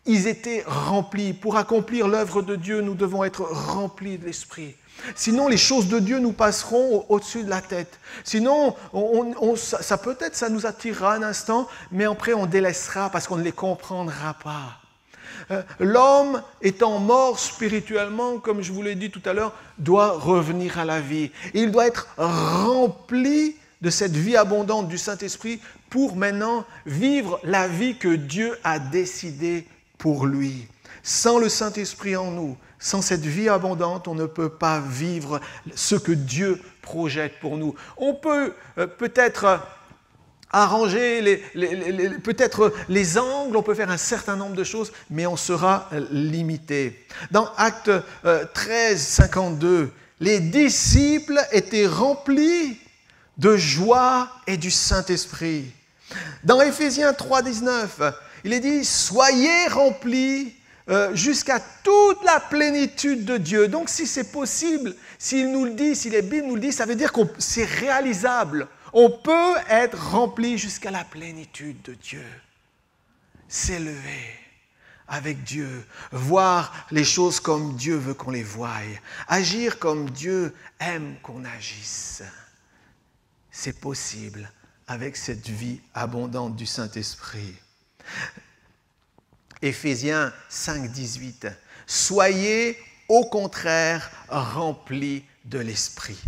Ils étaient remplis. Pour accomplir l'œuvre de Dieu, nous devons être remplis de l'Esprit. Sinon, les choses de Dieu nous passeront au-dessus de la tête. Sinon, ça nous attirera un instant, mais après on délaissera parce qu'on ne les comprendra pas. L'homme étant mort spirituellement, comme je vous l'ai dit tout à l'heure, doit revenir à la vie. Il doit être rempli de cette vie abondante du Saint-Esprit pour maintenant vivre la vie que Dieu a décidée pour lui. Sans le Saint-Esprit en nous, sans cette vie abondante, on ne peut pas vivre ce que Dieu projette pour nous. On peut peut-être arranger peut-être les angles, on peut faire un certain nombre de choses, mais on sera limité. Dans Actes 13, 52, les disciples étaient remplis de joie et du Saint-Esprit. Dans Éphésiens 3, 19, il est dit « Soyez remplis jusqu'à toute la plénitude de Dieu ». Donc si c'est possible, s'il nous le dit, si les Bibles nous le disent, ça veut dire que c'est réalisable. On peut être rempli jusqu'à la plénitude de Dieu. S'élever avec Dieu, voir les choses comme Dieu veut qu'on les voie, agir comme Dieu aime qu'on agisse. C'est possible avec cette vie abondante du Saint-Esprit. Éphésiens 5, 18. Soyez au contraire remplis de l'Esprit.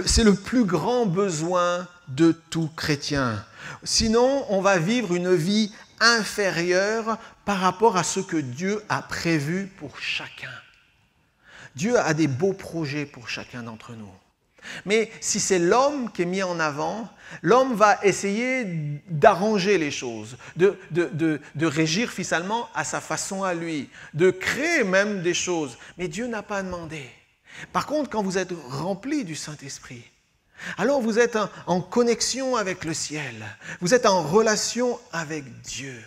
C'est le plus grand besoin de tout chrétien. Sinon, on va vivre une vie inférieure par rapport à ce que Dieu a prévu pour chacun. Dieu a des beaux projets pour chacun d'entre nous. Mais si c'est l'homme qui est mis en avant, l'homme va essayer d'arranger les choses, de régir finalement à sa façon à lui, de créer même des choses. Mais Dieu n'a pas demandé. Par contre, quand vous êtes rempli du Saint-Esprit, alors vous êtes en connexion avec le ciel, vous êtes en relation avec Dieu.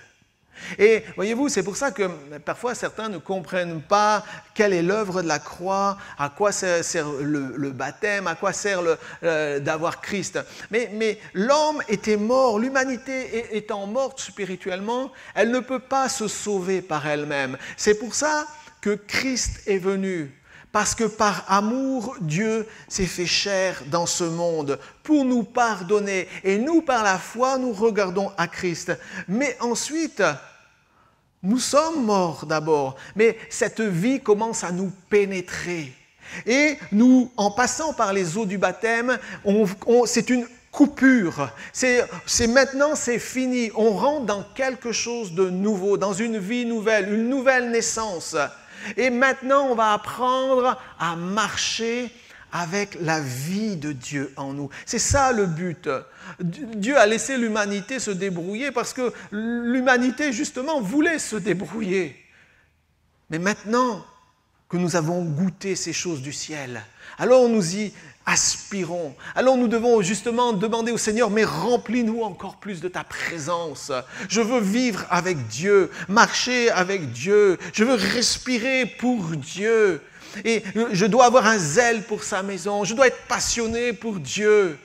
Et voyez-vous, c'est pour ça que parfois certains ne comprennent pas quelle est l'œuvre de la croix, à quoi sert le baptême, à quoi sert d'avoir Christ. Mais l'homme était mort, l'humanité étant morte spirituellement, elle ne peut pas se sauver par elle-même. C'est pour ça que Christ est venu. Parce que par amour, Dieu s'est fait chair dans ce monde pour nous pardonner. Et nous, par la foi, nous regardons à Christ. Mais ensuite, nous sommes morts d'abord. Mais cette vie commence à nous pénétrer. Et nous, en passant par les eaux du baptême, c'est une coupure. C'est maintenant, c'est fini. On rentre dans quelque chose de nouveau, dans une vie nouvelle, une nouvelle naissance. Et maintenant, on va apprendre à marcher avec la vie de Dieu en nous. C'est ça le but. Dieu a laissé l'humanité se débrouiller parce que l'humanité, justement, voulait se débrouiller. Mais maintenant que nous avons goûté ces choses du ciel, alors nous y aspirons. Alors nous devons justement demander au Seigneur, mais remplis-nous encore plus de ta présence. Je veux vivre avec Dieu, marcher avec Dieu. Je veux respirer pour Dieu. Et je dois avoir un zèle pour sa maison. Je dois être passionné pour Dieu.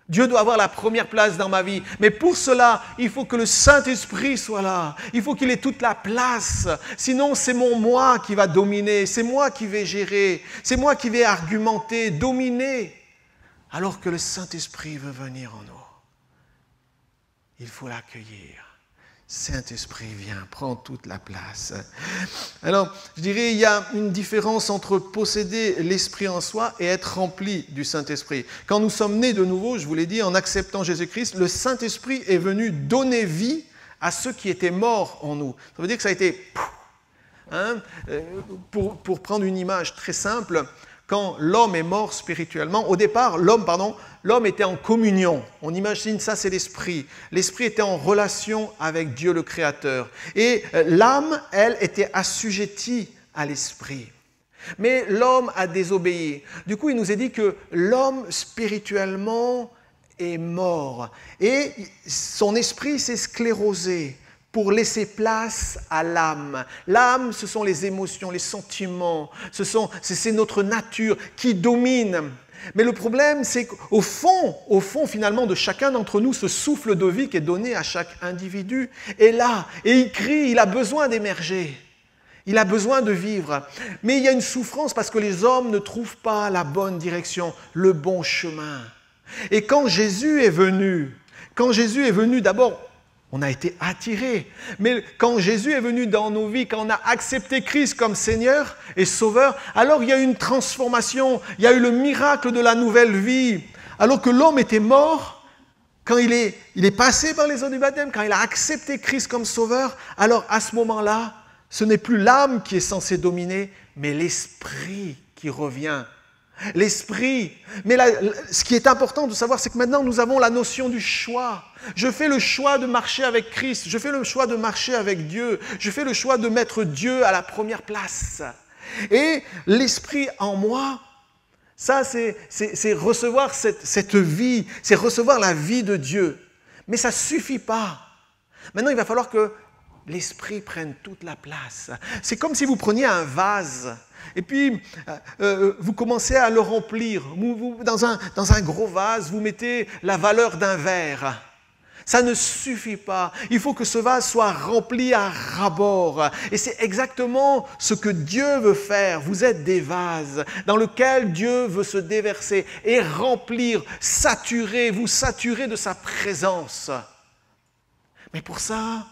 Dieu doit avoir la première place dans ma vie. Mais pour cela, il faut que le Saint-Esprit soit là. Il faut qu'il ait toute la place. Sinon, c'est mon moi qui va dominer. C'est moi qui vais gérer. C'est moi qui vais argumenter, dominer. Alors que le Saint-Esprit veut venir en nous. Il faut l'accueillir. Saint-Esprit, viens, prends toute la place. Alors, je dirais, il y a une différence entre posséder l'Esprit en soi et être rempli du Saint-Esprit. Quand nous sommes nés de nouveau, je vous l'ai dit, en acceptant Jésus-Christ, le Saint-Esprit est venu donner vie à ceux qui étaient morts en nous. Ça veut dire que ça a été... pour prendre une image très simple, quand l'homme est mort spirituellement, au départ, l'homme était en communion. On imagine ça, c'est l'esprit. L'esprit était en relation avec Dieu le Créateur. Et l'âme, elle, était assujettie à l'esprit. Mais l'homme a désobéi. Du coup, il nous est dit que l'homme spirituellement est mort. Et son esprit s'est sclérosé pour laisser place à l'âme. L'âme, ce sont les émotions, les sentiments, c'est notre nature qui domine. Mais le problème, c'est qu'au fond, finalement, de chacun d'entre nous, ce souffle de vie qui est donné à chaque individu est là. Et il crie, il a besoin d'émerger. Il a besoin de vivre. Mais il y a une souffrance parce que les hommes ne trouvent pas la bonne direction, le bon chemin. Et quand Jésus est venu d'abord, On a été attirés. Mais quand Jésus est venu dans nos vies, quand on a accepté Christ comme Seigneur et Sauveur, alors il y a eu une transformation, il y a eu le miracle de la nouvelle vie. Alors que l'homme était mort, quand il est passé par les eaux du baptême, quand il a accepté Christ comme Sauveur, alors à ce moment-là, ce n'est plus l'âme qui est censée dominer, mais l'esprit qui revient. L'esprit. Mais là, ce qui est important de savoir, c'est que maintenant nous avons la notion du choix. Je fais le choix de marcher avec Christ. Je fais le choix de marcher avec Dieu. Je fais le choix de mettre Dieu à la première place. Et l'esprit en moi, ça c'est recevoir cette vie, c'est recevoir la vie de Dieu. Mais ça ne suffit pas. Maintenant, il va falloir que l'esprit prenne toute la place. C'est comme si vous preniez un vase. Et puis, vous commencez à le remplir. Dans un gros vase, vous mettez la valeur d'un verre. Ça ne suffit pas. Il faut que ce vase soit rempli à ras-bord. Et c'est exactement ce que Dieu veut faire. Vous êtes des vases dans lesquels Dieu veut se déverser et remplir, vous saturer de sa présence. Mais pour ça,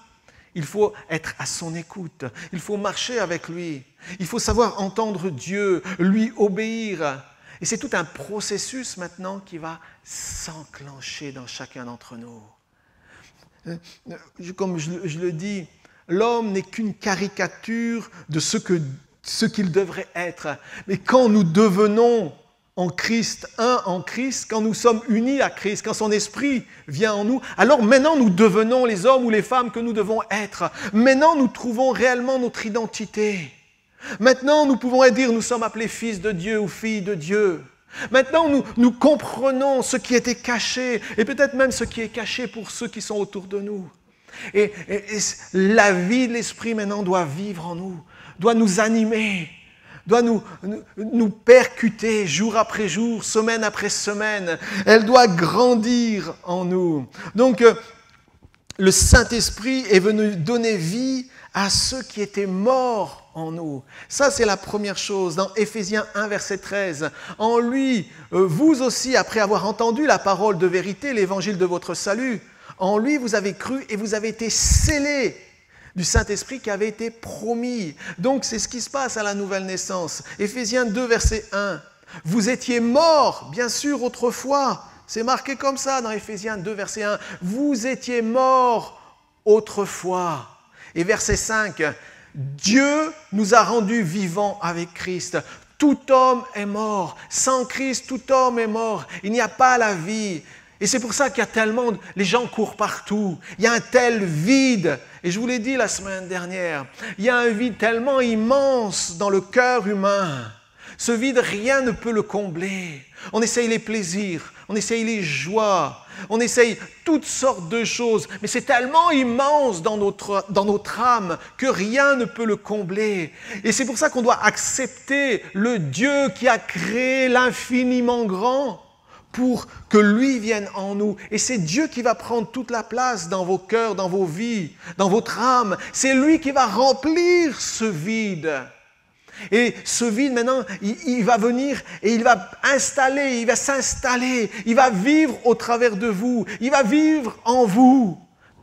il faut être à son écoute. Il faut marcher avec lui. Il faut savoir entendre Dieu, lui obéir. Et c'est tout un processus maintenant qui va s'enclencher dans chacun d'entre nous. Comme je le dis, l'homme n'est qu'une caricature de ce qu'il devrait être. Mais quand nous devenons en Christ, quand nous sommes unis à Christ, quand son esprit vient en nous, alors maintenant nous devenons les hommes ou les femmes que nous devons être. Maintenant nous trouvons réellement notre identité. Maintenant nous pouvons dire nous sommes appelés fils de Dieu ou filles de Dieu. Maintenant nous comprenons ce qui était caché et peut-être même ce qui est caché pour ceux qui sont autour de nous. Et la vie de l'esprit maintenant doit vivre en nous, doit nous animer, doit nous percuter jour après jour, semaine après semaine. Elle doit grandir en nous. Donc, le Saint-Esprit est venu donner vie à ceux qui étaient morts en nous. Ça, c'est la première chose. Dans Éphésiens 1, verset 13, « En lui, vous aussi, après avoir entendu la parole de vérité, l'évangile de votre salut, en lui, vous avez cru et vous avez été scellés du Saint-Esprit qui avait été promis. » Donc, c'est ce qui se passe à la nouvelle naissance. Éphésiens 2, verset 1. « Vous étiez morts, bien sûr, autrefois. » C'est marqué comme ça dans Éphésiens 2, verset 1. « Vous étiez morts autrefois. » Et verset 5. « Dieu nous a rendus vivants avec Christ. Tout homme est mort. Sans Christ, tout homme est mort. Il n'y a pas la vie. » Et c'est pour ça qu'il y a tellement, les gens courent partout. Il y a un tel vide. Et je vous l'ai dit la semaine dernière, il y a un vide tellement immense dans le cœur humain. Ce vide, rien ne peut le combler. On essaye les plaisirs, on essaye les joies, on essaye toutes sortes de choses. Mais c'est tellement immense dans notre âme que rien ne peut le combler. Et c'est pour ça qu'on doit accepter le Dieu qui a créé l'infiniment grand, pour que lui vienne en nous. Et c'est Dieu qui va prendre toute la place dans vos cœurs, dans vos vies, dans votre âme. C'est lui qui va remplir ce vide. Et ce vide, maintenant, il va venir et il va s'installer. Il va vivre au travers de vous. Il va vivre en vous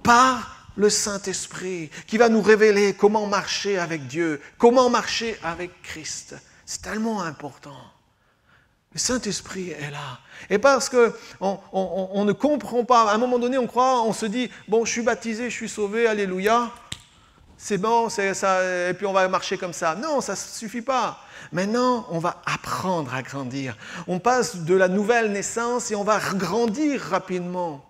par le Saint-Esprit qui va nous révéler comment marcher avec Dieu, comment marcher avec Christ. C'est tellement important. Le Saint-Esprit est là. Et parce qu'on ne comprend pas, à un moment donné, on croit, on se dit, bon, je suis baptisé, je suis sauvé, alléluia, c'est bon, c'est ça, et puis on va marcher comme ça. Non, ça ne suffit pas. Maintenant, on va apprendre à grandir. On passe de la nouvelle naissance et on va grandir rapidement.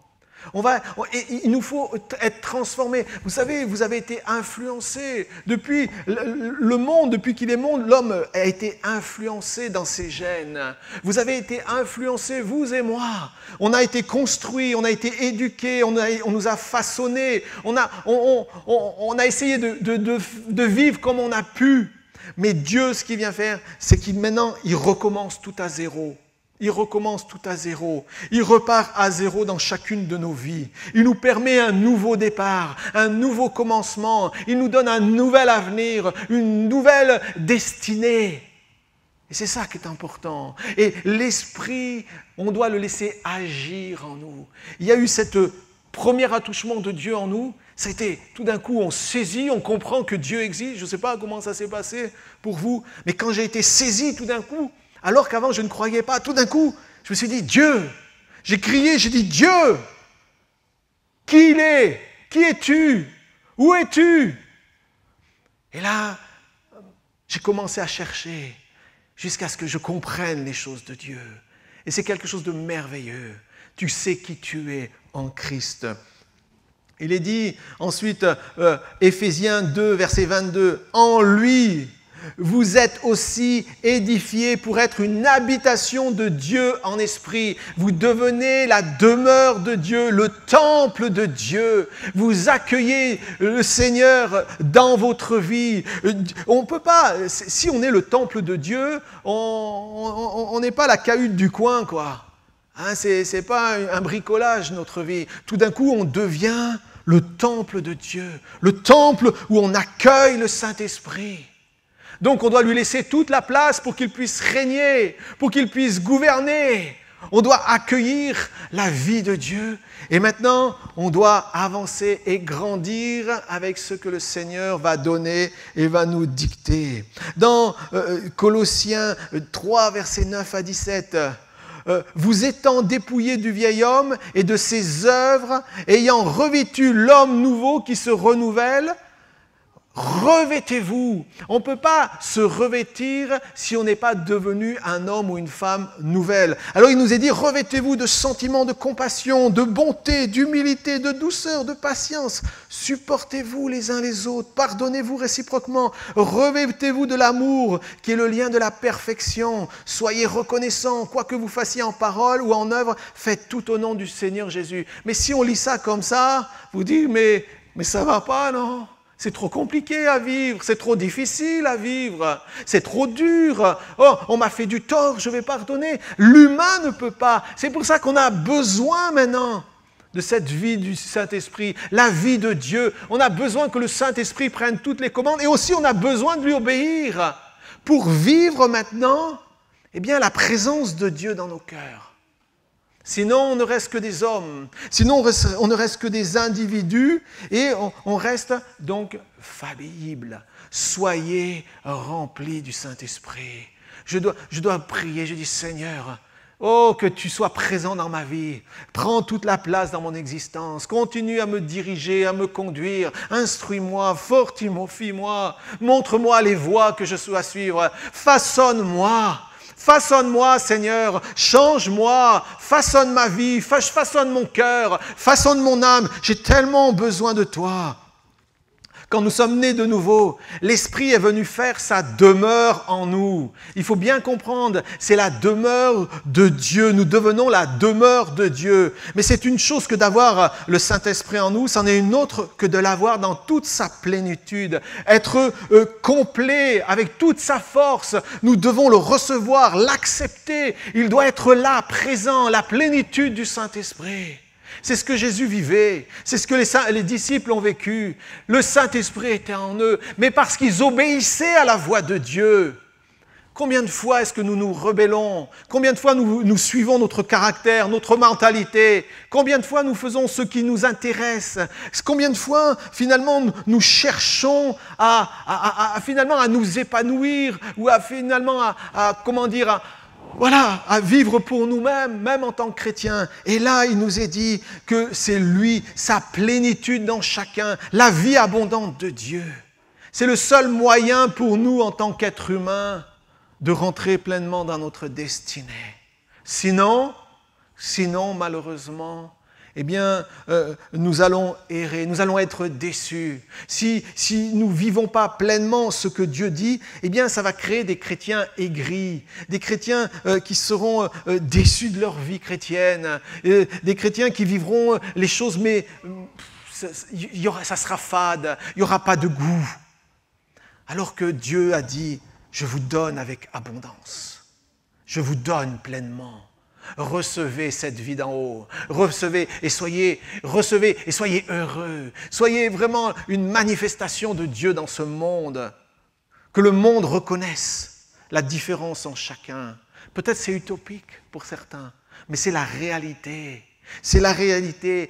Il nous faut être transformés. Vous savez, vous avez été influencés. Depuis le monde, depuis qu'il est monde, l'homme a été influencé dans ses gènes. Vous avez été influencés, vous et moi. On a été construits, on a été éduqués, on nous a façonnés. On a essayé de vivre comme on a pu. Mais Dieu, ce qu'il vient faire, c'est qu'il recommence tout à zéro. Il recommence tout à zéro. Il repart à zéro dans chacune de nos vies. Il nous permet un nouveau départ, un nouveau commencement. Il nous donne un nouvel avenir, une nouvelle destinée. Et c'est ça qui est important. Et l'esprit, on doit le laisser agir en nous. Il y a eu cette premier attouchement de Dieu en nous, ça a été tout d'un coup, on saisit, on comprend que Dieu existe. Je ne sais pas comment ça s'est passé pour vous, mais quand j'ai été saisi tout d'un coup, alors qu'avant je ne croyais pas, tout d'un coup, je me suis dit, Dieu, j'ai crié, j'ai dit, Dieu, qui il est? Qui es-tu? Où es-tu? Et là, j'ai commencé à chercher jusqu'à ce que je comprenne les choses de Dieu. Et c'est quelque chose de merveilleux. Tu sais qui tu es en Christ. Il est dit ensuite, Éphésiens 2, verset 22, « En lui, vous êtes aussi édifiés pour être une habitation de Dieu en esprit. Vous devenez la demeure de Dieu, le temple de Dieu. Vous accueillez le Seigneur dans votre vie. » On ne peut pas, si on est le temple de Dieu, on n'est pas la cahute du coin, quoi. Hein, c'est pas un bricolage, notre vie. Tout d'un coup, on devient le temple de Dieu, le temple où on accueille le Saint-Esprit. Donc, on doit lui laisser toute la place pour qu'il puisse régner, pour qu'il puisse gouverner. On doit accueillir la vie de Dieu. Et maintenant, on doit avancer et grandir avec ce que le Seigneur va donner et va nous dicter. Dans Colossiens 3, versets 9 à 17, vous étant dépouillés du vieil homme et de ses œuvres, ayant revêtu l'homme nouveau qui se renouvelle, revêtez-vous. On ne peut pas se revêtir si on n'est pas devenu un homme ou une femme nouvelle. Alors il nous est dit, revêtez-vous de sentiments de compassion, de bonté, d'humilité, de douceur, de patience. Supportez-vous les uns les autres, pardonnez-vous réciproquement, revêtez-vous de l'amour qui est le lien de la perfection. Soyez reconnaissants, quoi que vous fassiez en parole ou en œuvre, faites tout au nom du Seigneur Jésus. Mais si on lit ça comme ça, vous dites, mais ça va pas, non ? C'est trop compliqué à vivre, c'est trop difficile à vivre, c'est trop dur. Oh, on m'a fait du tort, je vais pardonner. L'humain ne peut pas. C'est pour ça qu'on a besoin maintenant de cette vie du Saint-Esprit, la vie de Dieu. On a besoin que le Saint-Esprit prenne toutes les commandes et aussi on a besoin de lui obéir pour vivre maintenant, eh bien, la présence de Dieu dans nos cœurs. Sinon, on ne reste que des hommes. Sinon, on ne reste que des individus et on reste donc faillibles. Soyez remplis du Saint-Esprit. Je dois prier, je dis Seigneur, oh, que tu sois présent dans ma vie. Prends toute la place dans mon existence. Continue à me diriger, à me conduire. Instruis-moi, fortifie-moi. Montre-moi les voies que je dois suivre. Façonne-moi. Façonne-moi, Seigneur, change-moi, façonne ma vie, façonne mon cœur, façonne mon âme. J'ai tellement besoin de toi. Quand nous sommes nés de nouveau, l'Esprit est venu faire sa demeure en nous. Il faut bien comprendre, c'est la demeure de Dieu. Nous devenons la demeure de Dieu. Mais c'est une chose que d'avoir le Saint-Esprit en nous, c'en est une autre que de l'avoir dans toute sa plénitude. Être complet avec toute sa force, nous devons le recevoir, l'accepter. Il doit être là, présent, la plénitude du Saint-Esprit. C'est ce que Jésus vivait, c'est ce que les disciples ont vécu. Le Saint-Esprit était en eux, mais parce qu'ils obéissaient à la voix de Dieu. Combien de fois est-ce que nous nous rebellons? Combien de fois nous suivons notre caractère, notre mentalité? Combien de fois nous faisons ce qui nous intéresse? Combien de fois, finalement, nous cherchons à nous épanouir ou à vivre pour nous-mêmes, même en tant que chrétiens. Et là, il nous est dit que c'est lui, sa plénitude dans chacun, la vie abondante de Dieu. C'est le seul moyen pour nous, en tant qu'êtres humains, de rentrer pleinement dans notre destinée. Sinon, malheureusement, eh bien, nous allons errer, nous allons être déçus. Si nous ne vivons pas pleinement ce que Dieu dit, eh bien, ça va créer des chrétiens aigris, des chrétiens qui seront déçus de leur vie chrétienne, des chrétiens qui vivront les choses, mais ça sera fade, il n'y aura pas de goût. Alors que Dieu a dit, je vous donne avec abondance, je vous donne pleinement. Recevez cette vie d'en haut, recevez et soyez heureux, soyez vraiment une manifestation de Dieu dans ce monde, que le monde reconnaisse la différence en chacun. Peut-être c'est utopique pour certains, mais c'est la réalité. C'est la réalité.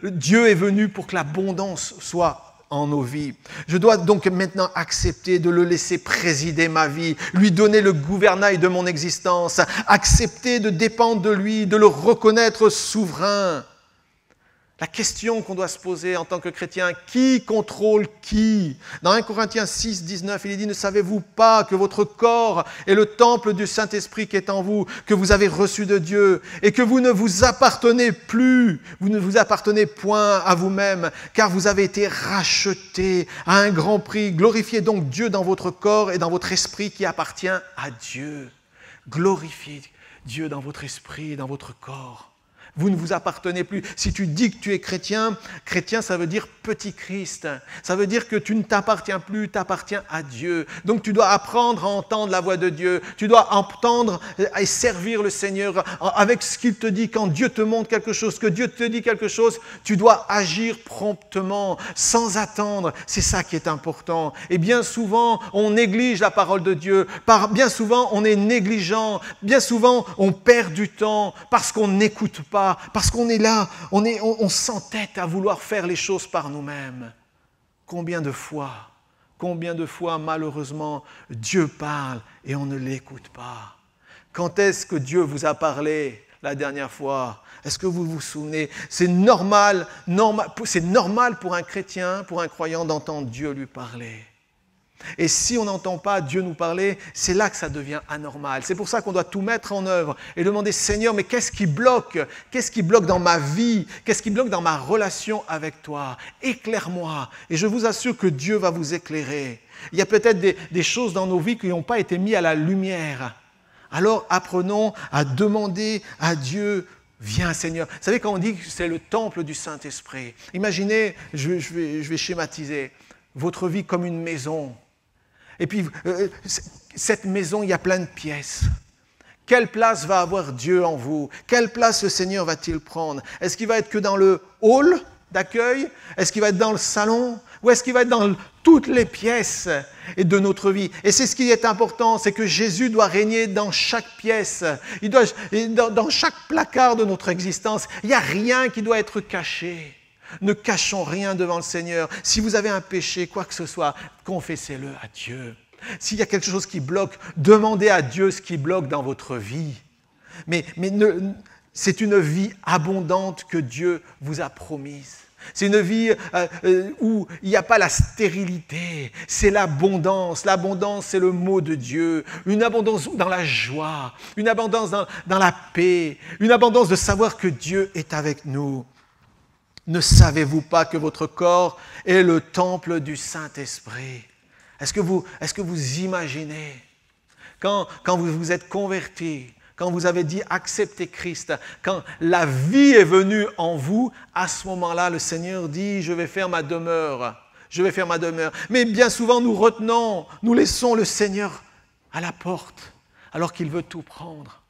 Dieu est venu pour que l'abondance soit en nos vies. Je dois donc maintenant accepter de le laisser présider ma vie, lui donner le gouvernail de mon existence, accepter de dépendre de lui, de le reconnaître souverain. La question qu'on doit se poser en tant que chrétien, qui contrôle qui? Dans 1 Corinthiens 6, 19, il est dit, ne savez-vous pas que votre corps est le temple du Saint-Esprit qui est en vous, que vous avez reçu de Dieu, et que vous ne vous appartenez plus, vous ne vous appartenez point à vous-même, car vous avez été rachetés à un grand prix. Glorifiez donc Dieu dans votre corps et dans votre esprit qui appartient à Dieu. Glorifiez Dieu dans votre esprit et dans votre corps. Vous ne vous appartenez plus. Si tu dis que tu es chrétien, chrétien, ça veut dire petit Christ. Ça veut dire que tu ne t'appartiens plus, tu appartiens à Dieu. Donc tu dois apprendre à entendre la voix de Dieu. Tu dois entendre et servir le Seigneur avec ce qu'il te dit. Quand Dieu te montre quelque chose, que Dieu te dit quelque chose, tu dois agir promptement, sans attendre. C'est ça qui est important. Et bien souvent, on néglige la parole de Dieu. Bien souvent, on est négligent. Bien souvent, on perd du temps parce qu'on n'écoute pas. Parce qu'on est là, on s'entête à vouloir faire les choses par nous-mêmes. Combien de fois, malheureusement, Dieu parle et on ne l'écoute pas. Quand est-ce que Dieu vous a parlé la dernière fois? Est-ce que vous vous souvenez? C'est normal pour un chrétien, pour un croyant d'entendre Dieu lui parler. Et si on n'entend pas Dieu nous parler, c'est là que ça devient anormal. C'est pour ça qu'on doit tout mettre en œuvre et demander, Seigneur, mais qu'est-ce qui bloque? Qu'est-ce qui bloque dans ma vie? Qu'est-ce qui bloque dans ma relation avec toi? Éclaire-moi. Et je vous assure que Dieu va vous éclairer. Il y a peut-être des choses dans nos vies qui n'ont pas été mises à la lumière. Alors apprenons à demander à Dieu, viens Seigneur. Vous savez, quand on dit que c'est le temple du Saint-Esprit, imaginez, je vais schématiser, votre vie comme une maison. Et puis, cette maison, il y a plein de pièces. Quelle place va avoir Dieu en vous? Quelle place le Seigneur va-t-il prendre? Est-ce qu'il va être que dans le hall d'accueil? Est-ce qu'il va être dans le salon? Ou est-ce qu'il va être dans toutes les pièces de notre vie? Et c'est ce qui est important, c'est que Jésus doit régner dans chaque pièce. Dans chaque placard de notre existence, il n'y a rien qui doit être caché. Ne cachons rien devant le Seigneur. Si vous avez un péché, quoi que ce soit, confessez-le à Dieu. S'il y a quelque chose qui bloque, demandez à Dieu ce qui bloque dans votre vie. Mais c'est une vie abondante que Dieu vous a promise. C'est une vie où il n'y a pas la stérilité, c'est l'abondance. L'abondance, c'est le mot de Dieu. Une abondance dans la joie, une abondance dans la paix, une abondance de savoir que Dieu est avec nous. Ne savez-vous pas que votre corps est le temple du Saint-Esprit? Est-ce que vous imaginez, quand vous vous êtes convertis, quand vous avez dit accepter Christ, quand la vie est venue en vous, à ce moment-là, le Seigneur dit, je vais faire ma demeure. Je vais faire ma demeure. Mais bien souvent, nous laissons le Seigneur à la porte, alors qu'il veut tout prendre.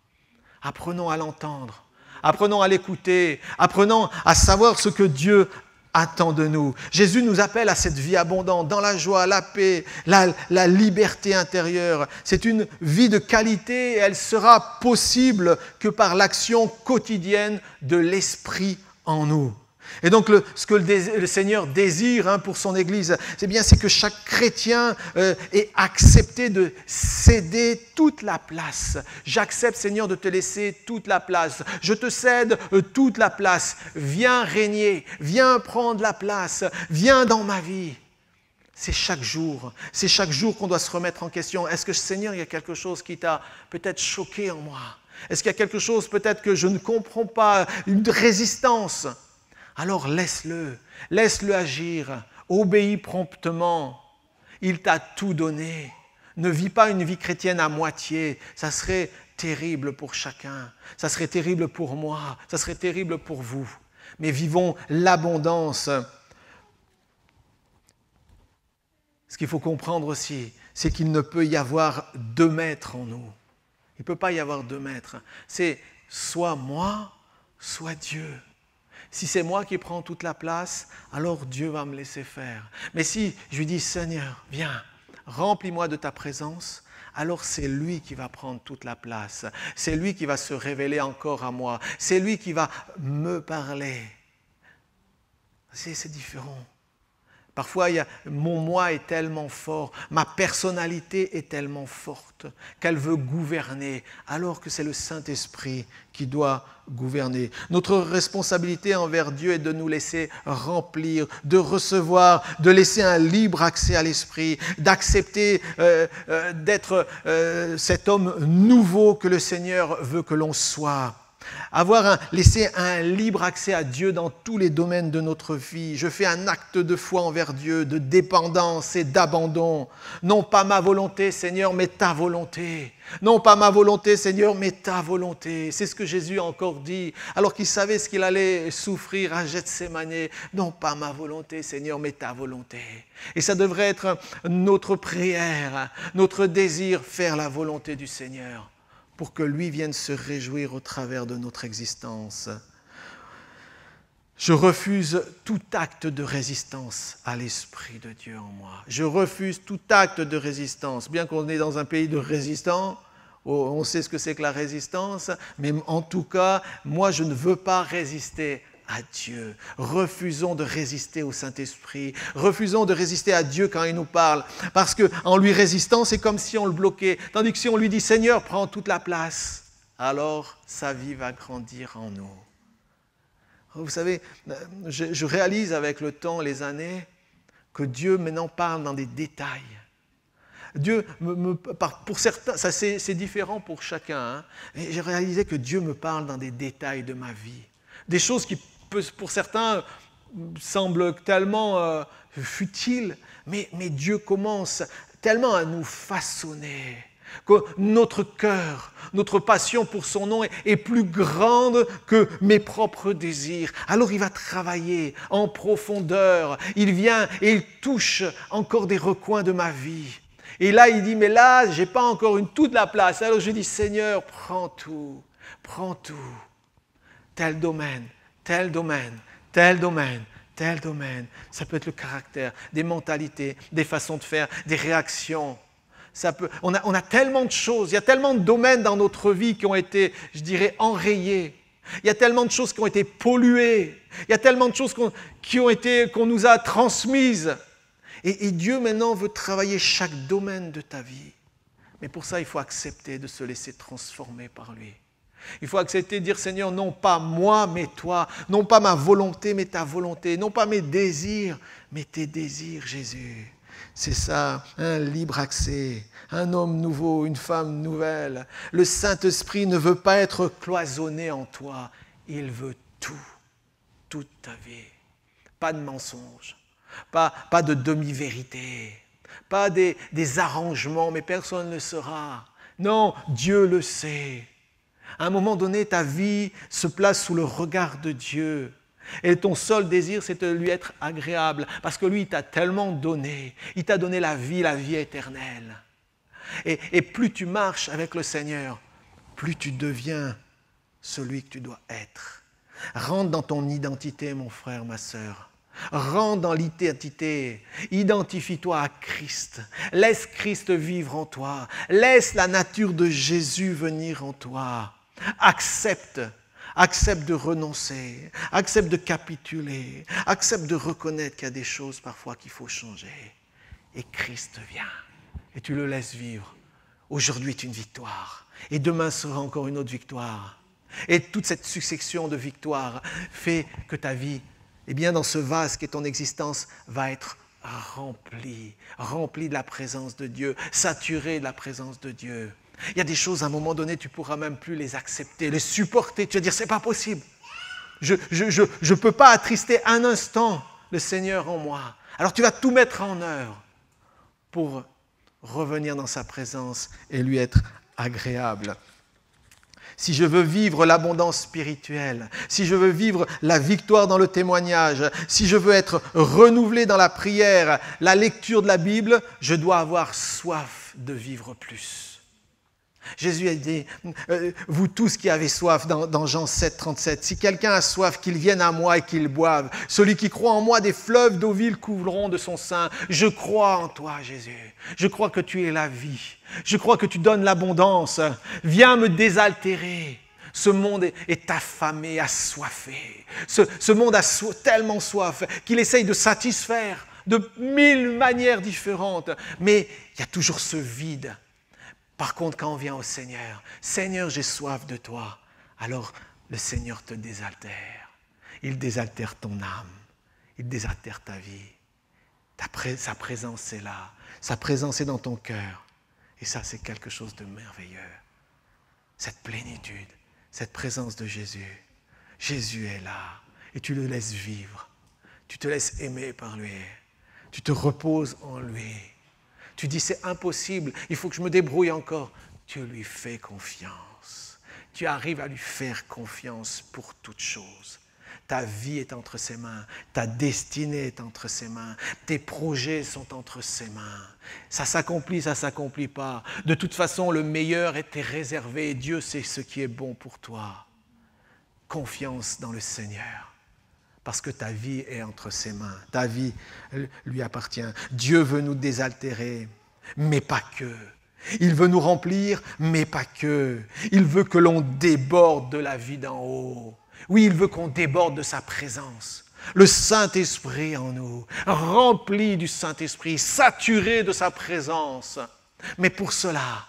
Apprenons à l'entendre. Apprenons à l'écouter, apprenons à savoir ce que Dieu attend de nous. Jésus nous appelle à cette vie abondante, dans la joie, la paix, la liberté intérieure. C'est une vie de qualité et elle sera possible que par l'action quotidienne de l'Esprit en nous. Et donc, ce que le Seigneur désire pour son Église, c'est que chaque chrétien ait accepté de céder toute la place. J'accepte, Seigneur, de te laisser toute la place. Je te cède toute la place. Viens régner, viens prendre la place, viens dans ma vie. C'est chaque jour qu'on doit se remettre en question. Est-ce que, Seigneur, il y a quelque chose qui t'a peut-être choqué en moi? Est-ce qu'il y a quelque chose peut-être que je ne comprends pas, une résistance? Alors laisse-le agir, obéis promptement. Il t'a tout donné. Ne vis pas une vie chrétienne à moitié. Ça serait terrible pour chacun. Ça serait terrible pour moi. Ça serait terrible pour vous. Mais vivons l'abondance. Ce qu'il faut comprendre aussi, c'est qu'il ne peut y avoir deux maîtres en nous. Il ne peut pas y avoir deux maîtres. C'est soit moi, soit Dieu. Si c'est moi qui prends toute la place, alors Dieu va me laisser faire. Mais si je lui dis, Seigneur, viens, remplis-moi de ta présence, alors c'est lui qui va prendre toute la place. C'est lui qui va se révéler encore à moi. C'est lui qui va me parler. C'est différent. Parfois, mon moi est tellement fort, ma personnalité est tellement forte qu'elle veut gouverner, alors que c'est le Saint-Esprit qui doit gouverner. Notre responsabilité envers Dieu est de nous laisser remplir, de recevoir, de laisser un libre accès à l'Esprit, d'accepter d'être cet homme nouveau que le Seigneur veut que l'on soit. Laisser un libre accès à Dieu dans tous les domaines de notre vie. Je fais un acte de foi envers Dieu, de dépendance et d'abandon. Non pas ma volonté, Seigneur, mais ta volonté. Non pas ma volonté, Seigneur, mais ta volonté. C'est ce que Jésus a encore dit, alors qu'il savait ce qu'il allait souffrir à Gethsémane. Non pas ma volonté, Seigneur, mais ta volonté. Et ça devrait être notre prière, notre désir, faire la volonté du Seigneur, pour que lui vienne se réjouir au travers de notre existence. Je refuse tout acte de résistance à l'Esprit de Dieu en moi. Je refuse tout acte de résistance. Bien qu'on est dans un pays de résistants, on sait ce que c'est que la résistance, mais en tout cas, moi je ne veux pas résister à Dieu. Refusons de résister au Saint-Esprit. Refusons de résister à Dieu quand il nous parle. Parce qu'en lui résistant, c'est comme si on le bloquait. Tandis que si on lui dit « Seigneur, prends toute la place », alors sa vie va grandir en nous. Vous savez, je réalise avec le temps, les années, que Dieu maintenant parle dans des détails. Dieu, pour certains, ça c'est différent pour chacun, hein, et j'ai réalisé que Dieu me parle dans des détails de ma vie. Des choses qui, pour certains, semblent tellement futiles, mais Dieu commence tellement à nous façonner, que notre cœur, notre passion pour son nom est plus grande que mes propres désirs. Alors il va travailler en profondeur, il vient et il touche encore des recoins de ma vie. Et là, il dit, mais là, je n'ai pas encore toute la place. Alors je dis, Seigneur, prends tout, tel domaine, tel domaine, tel domaine, tel domaine. Ça peut être le caractère, des mentalités, des façons de faire, des réactions. On a tellement de choses, il y a tellement de domaines dans notre vie qui ont été, je dirais, enrayés. Il y a tellement de choses qui ont été polluées. Il y a tellement de choses qu'on nous a transmises. Et Dieu maintenant veut travailler chaque domaine de ta vie. Mais pour ça, il faut accepter de se laisser transformer par lui. Il faut accepter de dire, Seigneur, non pas moi, mais toi. Non pas ma volonté, mais ta volonté. Non pas mes désirs, mais tes désirs, Jésus. C'est ça, un libre accès, un homme nouveau, une femme nouvelle. Le Saint-Esprit ne veut pas être cloisonné en toi. Il veut tout, toute ta vie. Pas de mensonges, pas de demi-vérité, pas des arrangements, mais personne ne le saura. Non, Dieu le sait. À un moment donné, ta vie se place sous le regard de Dieu. Et ton seul désir, c'est de lui être agréable. Parce que lui, il t'a tellement donné. Il t'a donné la vie éternelle. Et plus tu marches avec le Seigneur, plus tu deviens celui que tu dois être. Rentre dans ton identité, mon frère, ma sœur. Rentre dans l'identité. Identifie-toi à Christ. Laisse Christ vivre en toi. Laisse la nature de Jésus venir en toi. Accepte de renoncer, accepte de capituler, accepte de reconnaître qu'il y a des choses parfois qu'il faut changer. Et Christ vient et tu le laisses vivre. Aujourd'hui est une victoire et demain sera encore une autre victoire. Et toute cette succession de victoires fait que ta vie, eh bien dans ce vase qui est ton existence, va être remplie de la présence de Dieu, saturée de la présence de Dieu. Il y a des choses, à un moment donné, tu ne pourras même plus les accepter, les supporter. Tu vas dire, c'est pas possible. Je ne peux pas attrister un instant le Seigneur en moi. Alors tu vas tout mettre en œuvre pour revenir dans sa présence et lui être agréable. Si je veux vivre l'abondance spirituelle, si je veux vivre la victoire dans le témoignage, si je veux être renouvelé dans la prière, la lecture de la Bible, je dois avoir soif de vivre plus. Jésus a dit, vous tous qui avez soif, dans Jean 7, 37, si quelqu'un a soif, qu'il vienne à moi et qu'il boive. Celui qui croit en moi, des fleuves d'eau vive couleront de son sein. Je crois en toi, Jésus. Je crois que tu es la vie. Je crois que tu donnes l'abondance. Viens me désaltérer. Ce monde est affamé, assoiffé. Ce monde a tellement soif qu'il essaye de satisfaire de 1000 manières différentes. Mais il y a toujours ce vide. Par contre, quand on vient au Seigneur, « Seigneur, j'ai soif de toi », alors le Seigneur te désaltère. Il désaltère ton âme, il désaltère ta vie. Sa présence est là, sa présence est dans ton cœur. Et ça, c'est quelque chose de merveilleux. Cette plénitude, cette présence de Jésus. Jésus est là et tu le laisses vivre. Tu te laisses aimer par lui. Tu te reposes en lui. Tu dis, c'est impossible, il faut que je me débrouille encore. Tu lui fais confiance. Tu arrives à lui faire confiance pour toute chose. Ta vie est entre ses mains. Ta destinée est entre ses mains. Tes projets sont entre ses mains. Ça s'accomplit, ça ne s'accomplit pas. De toute façon, le meilleur était réservé. Dieu sait ce qui est bon pour toi. Confiance dans le Seigneur. Parce que ta vie est entre ses mains. Ta vie lui appartient. Dieu veut nous désaltérer, mais pas que. Il veut nous remplir, mais pas que. Il veut que l'on déborde de la vie d'en haut. Oui, il veut qu'on déborde de sa présence. Le Saint-Esprit en nous, rempli du Saint-Esprit, saturé de sa présence. Mais pour cela,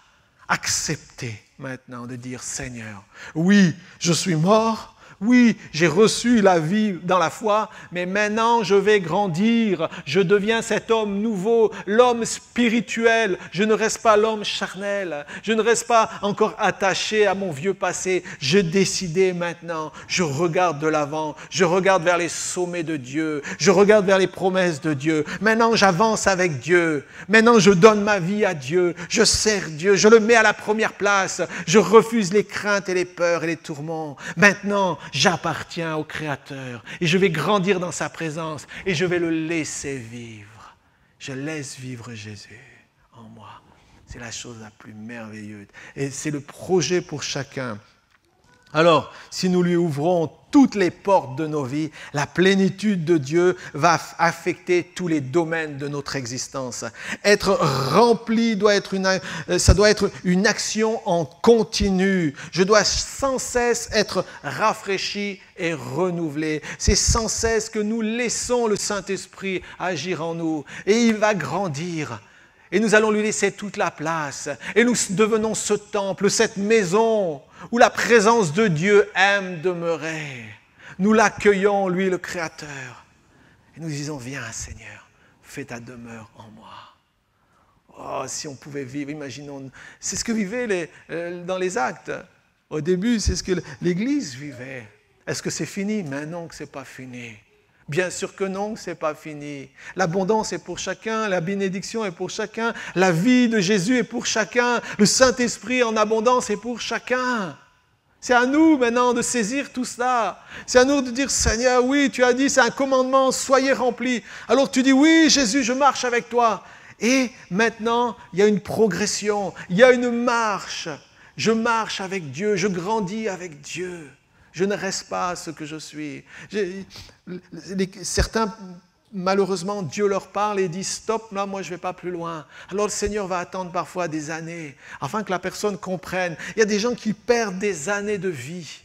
acceptez maintenant de dire, Seigneur, oui, je suis mort. Oui, j'ai reçu la vie dans la foi, mais maintenant je vais grandir. Je deviens cet homme nouveau, l'homme spirituel. Je ne reste pas l'homme charnel. Je ne reste pas encore attaché à mon vieux passé. J'ai décidé maintenant, je regarde de l'avant. Je regarde vers les sommets de Dieu. Je regarde vers les promesses de Dieu. Maintenant, j'avance avec Dieu. Maintenant, je donne ma vie à Dieu. Je sers Dieu. Je le mets à la première place. Je refuse les craintes et les peurs et les tourments. Maintenant, j'appartiens au Créateur et je vais grandir dans sa présence et je vais le laisser vivre. Je laisse vivre Jésus en moi. C'est la chose la plus merveilleuse et c'est le projet pour chacun. Alors, si nous lui ouvrons toutes les portes de nos vies, la plénitude de Dieu va affecter tous les domaines de notre existence. Être rempli ça doit être une action en continu. Je dois sans cesse être rafraîchi et renouvelé. C'est sans cesse que nous laissons le Saint-Esprit agir en nous et il va grandir. Et nous allons lui laisser toute la place. Et nous devenons ce temple, cette maison où la présence de Dieu aime demeurer. Nous l'accueillons, lui le Créateur. Et nous disons, viens Seigneur, fais ta demeure en moi. Oh, si on pouvait vivre, imaginons, c'est ce que vivaient dans les Actes. Au début, c'est ce que l'Église vivait. Est-ce que c'est fini? Mais non, que ce n'est pas fini. Bien sûr que non, ce n'est pas fini. L'abondance est pour chacun, la bénédiction est pour chacun, la vie de Jésus est pour chacun, le Saint-Esprit en abondance est pour chacun. C'est à nous maintenant de saisir tout cela. C'est à nous de dire, Seigneur, oui, tu as dit, c'est un commandement, soyez remplis. Alors tu dis, oui, Jésus, je marche avec toi. Et maintenant, il y a une progression, il y a une marche. Je marche avec Dieu, je grandis avec Dieu. Je ne reste pas ce que je suis. Certains, malheureusement, Dieu leur parle et dit « Stop, là, moi, je ne vais pas plus loin ». Alors le Seigneur va attendre parfois des années afin que la personne comprenne. Il y a des gens qui perdent des années de vie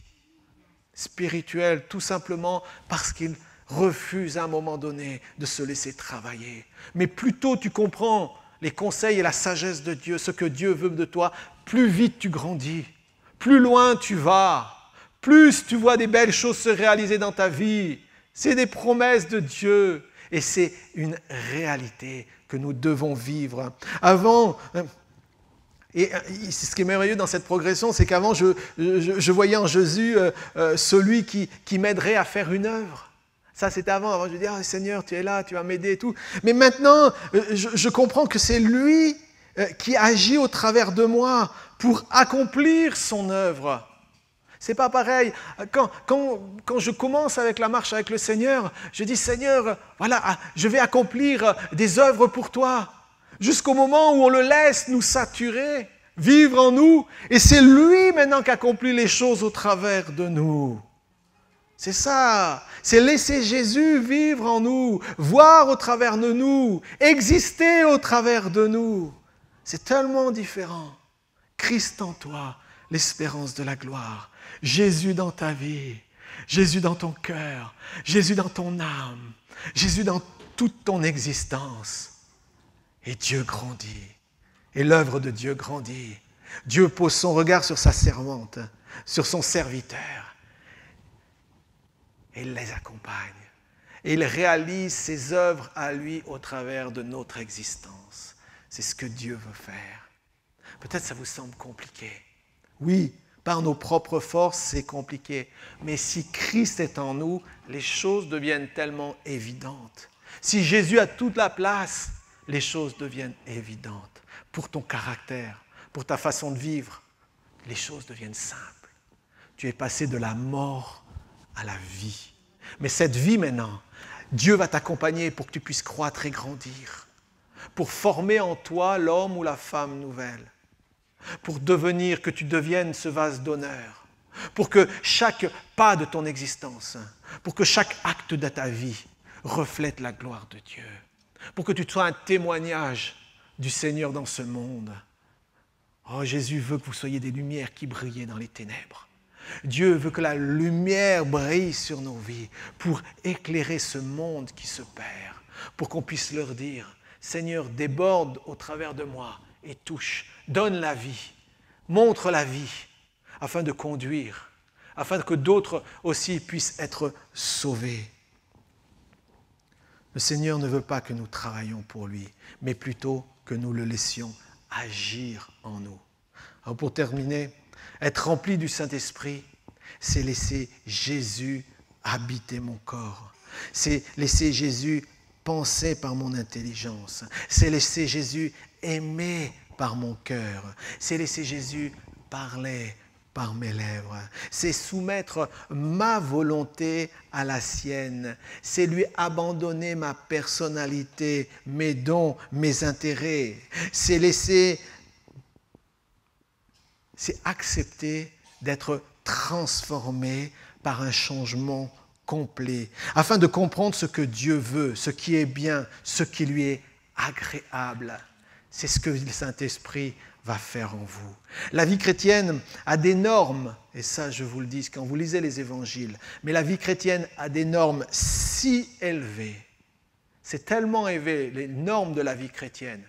spirituelle tout simplement parce qu'ils refusent à un moment donné de se laisser travailler. Mais plus tôt tu comprends les conseils et la sagesse de Dieu, ce que Dieu veut de toi, plus vite tu grandis, plus loin tu vas. Plus tu vois des belles choses se réaliser dans ta vie. C'est des promesses de Dieu. Et c'est une réalité que nous devons vivre. Avant, et ce qui est merveilleux dans cette progression, c'est qu'avant, je voyais en Jésus celui qui m'aiderait à faire une œuvre. Ça, c'était avant. Avant, je disais, ah, Seigneur, tu es là, tu vas m'aider et tout. Mais maintenant, je comprends que c'est lui qui agit au travers de moi pour accomplir son œuvre. C'est pas pareil. Quand je commence avec la marche avec le Seigneur, je dis, Seigneur, voilà, je vais accomplir des œuvres pour toi. Jusqu'au moment où on le laisse nous saturer vivre en nous, et c'est lui maintenant qui accomplit les choses au travers de nous. C'est ça, c'est laisser Jésus vivre en nous, voir au travers de nous, exister au travers de nous. C'est tellement différent. Christ en toi, l'espérance de la gloire. Jésus dans ta vie, Jésus dans ton cœur, Jésus dans ton âme, Jésus dans toute ton existence. Et Dieu grandit, et l'œuvre de Dieu grandit. Dieu pose son regard sur sa servante, sur son serviteur. Et il les accompagne. Et il réalise ses œuvres à lui au travers de notre existence. C'est ce que Dieu veut faire. Peut-être ça vous semble compliqué. Oui, par nos propres forces, c'est compliqué. Mais si Christ est en nous, les choses deviennent tellement évidentes. Si Jésus a toute la place, les choses deviennent évidentes. Pour ton caractère, pour ta façon de vivre, les choses deviennent simples. Tu es passé de la mort à la vie. Mais cette vie maintenant, Dieu va t'accompagner pour que tu puisses croître et grandir, pour former en toi l'homme ou la femme nouvelle, pour devenir, que tu deviennes ce vase d'honneur, pour que chaque pas de ton existence, pour que chaque acte de ta vie reflète la gloire de Dieu, pour que tu sois un témoignage du Seigneur dans ce monde. Oh, Jésus veut que vous soyez des lumières qui brillent dans les ténèbres. Dieu veut que la lumière brille sur nos vies pour éclairer ce monde qui se perd, pour qu'on puisse leur dire, Seigneur, déborde au travers de moi et touche, donne la vie, montre la vie, afin de conduire, afin que d'autres aussi puissent être sauvés. Le Seigneur ne veut pas que nous travaillions pour lui, mais plutôt que nous le laissions agir en nous. Alors pour terminer, être rempli du Saint-Esprit, c'est laisser Jésus habiter mon corps. C'est laisser Jésus penser par mon intelligence. C'est laisser Jésus aimer par mon cœur. C'est laisser Jésus parler par mes lèvres. C'est soumettre ma volonté à la sienne. C'est lui abandonner ma personnalité, mes dons, mes intérêts. C'est accepter d'être transformé par un changement complet, afin de comprendre ce que Dieu veut, ce qui est bien, ce qui lui est agréable. C'est ce que le Saint-Esprit va faire en vous. La vie chrétienne a des normes, et ça je vous le dis quand vous lisez les évangiles, mais la vie chrétienne a des normes si élevées, c'est tellement élevé, les normes de la vie chrétienne,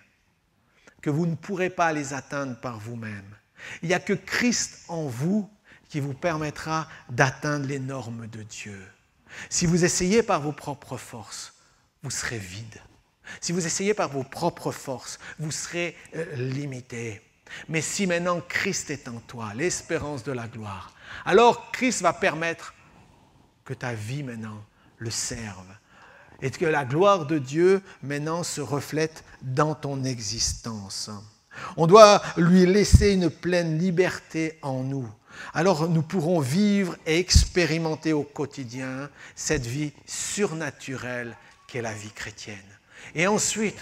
que vous ne pourrez pas les atteindre par vous-même. Il n'y a que Christ en vous qui vous permettra d'atteindre les normes de Dieu. Si vous essayez par vos propres forces, vous serez vide. Si vous essayez par vos propres forces, vous serez limité. Mais si maintenant Christ est en toi, l'espérance de la gloire, alors Christ va permettre que ta vie maintenant le serve et que la gloire de Dieu maintenant se reflète dans ton existence. On doit lui laisser une pleine liberté en nous. Alors nous pourrons vivre et expérimenter au quotidien cette vie surnaturelle qu'est la vie chrétienne. Et ensuite,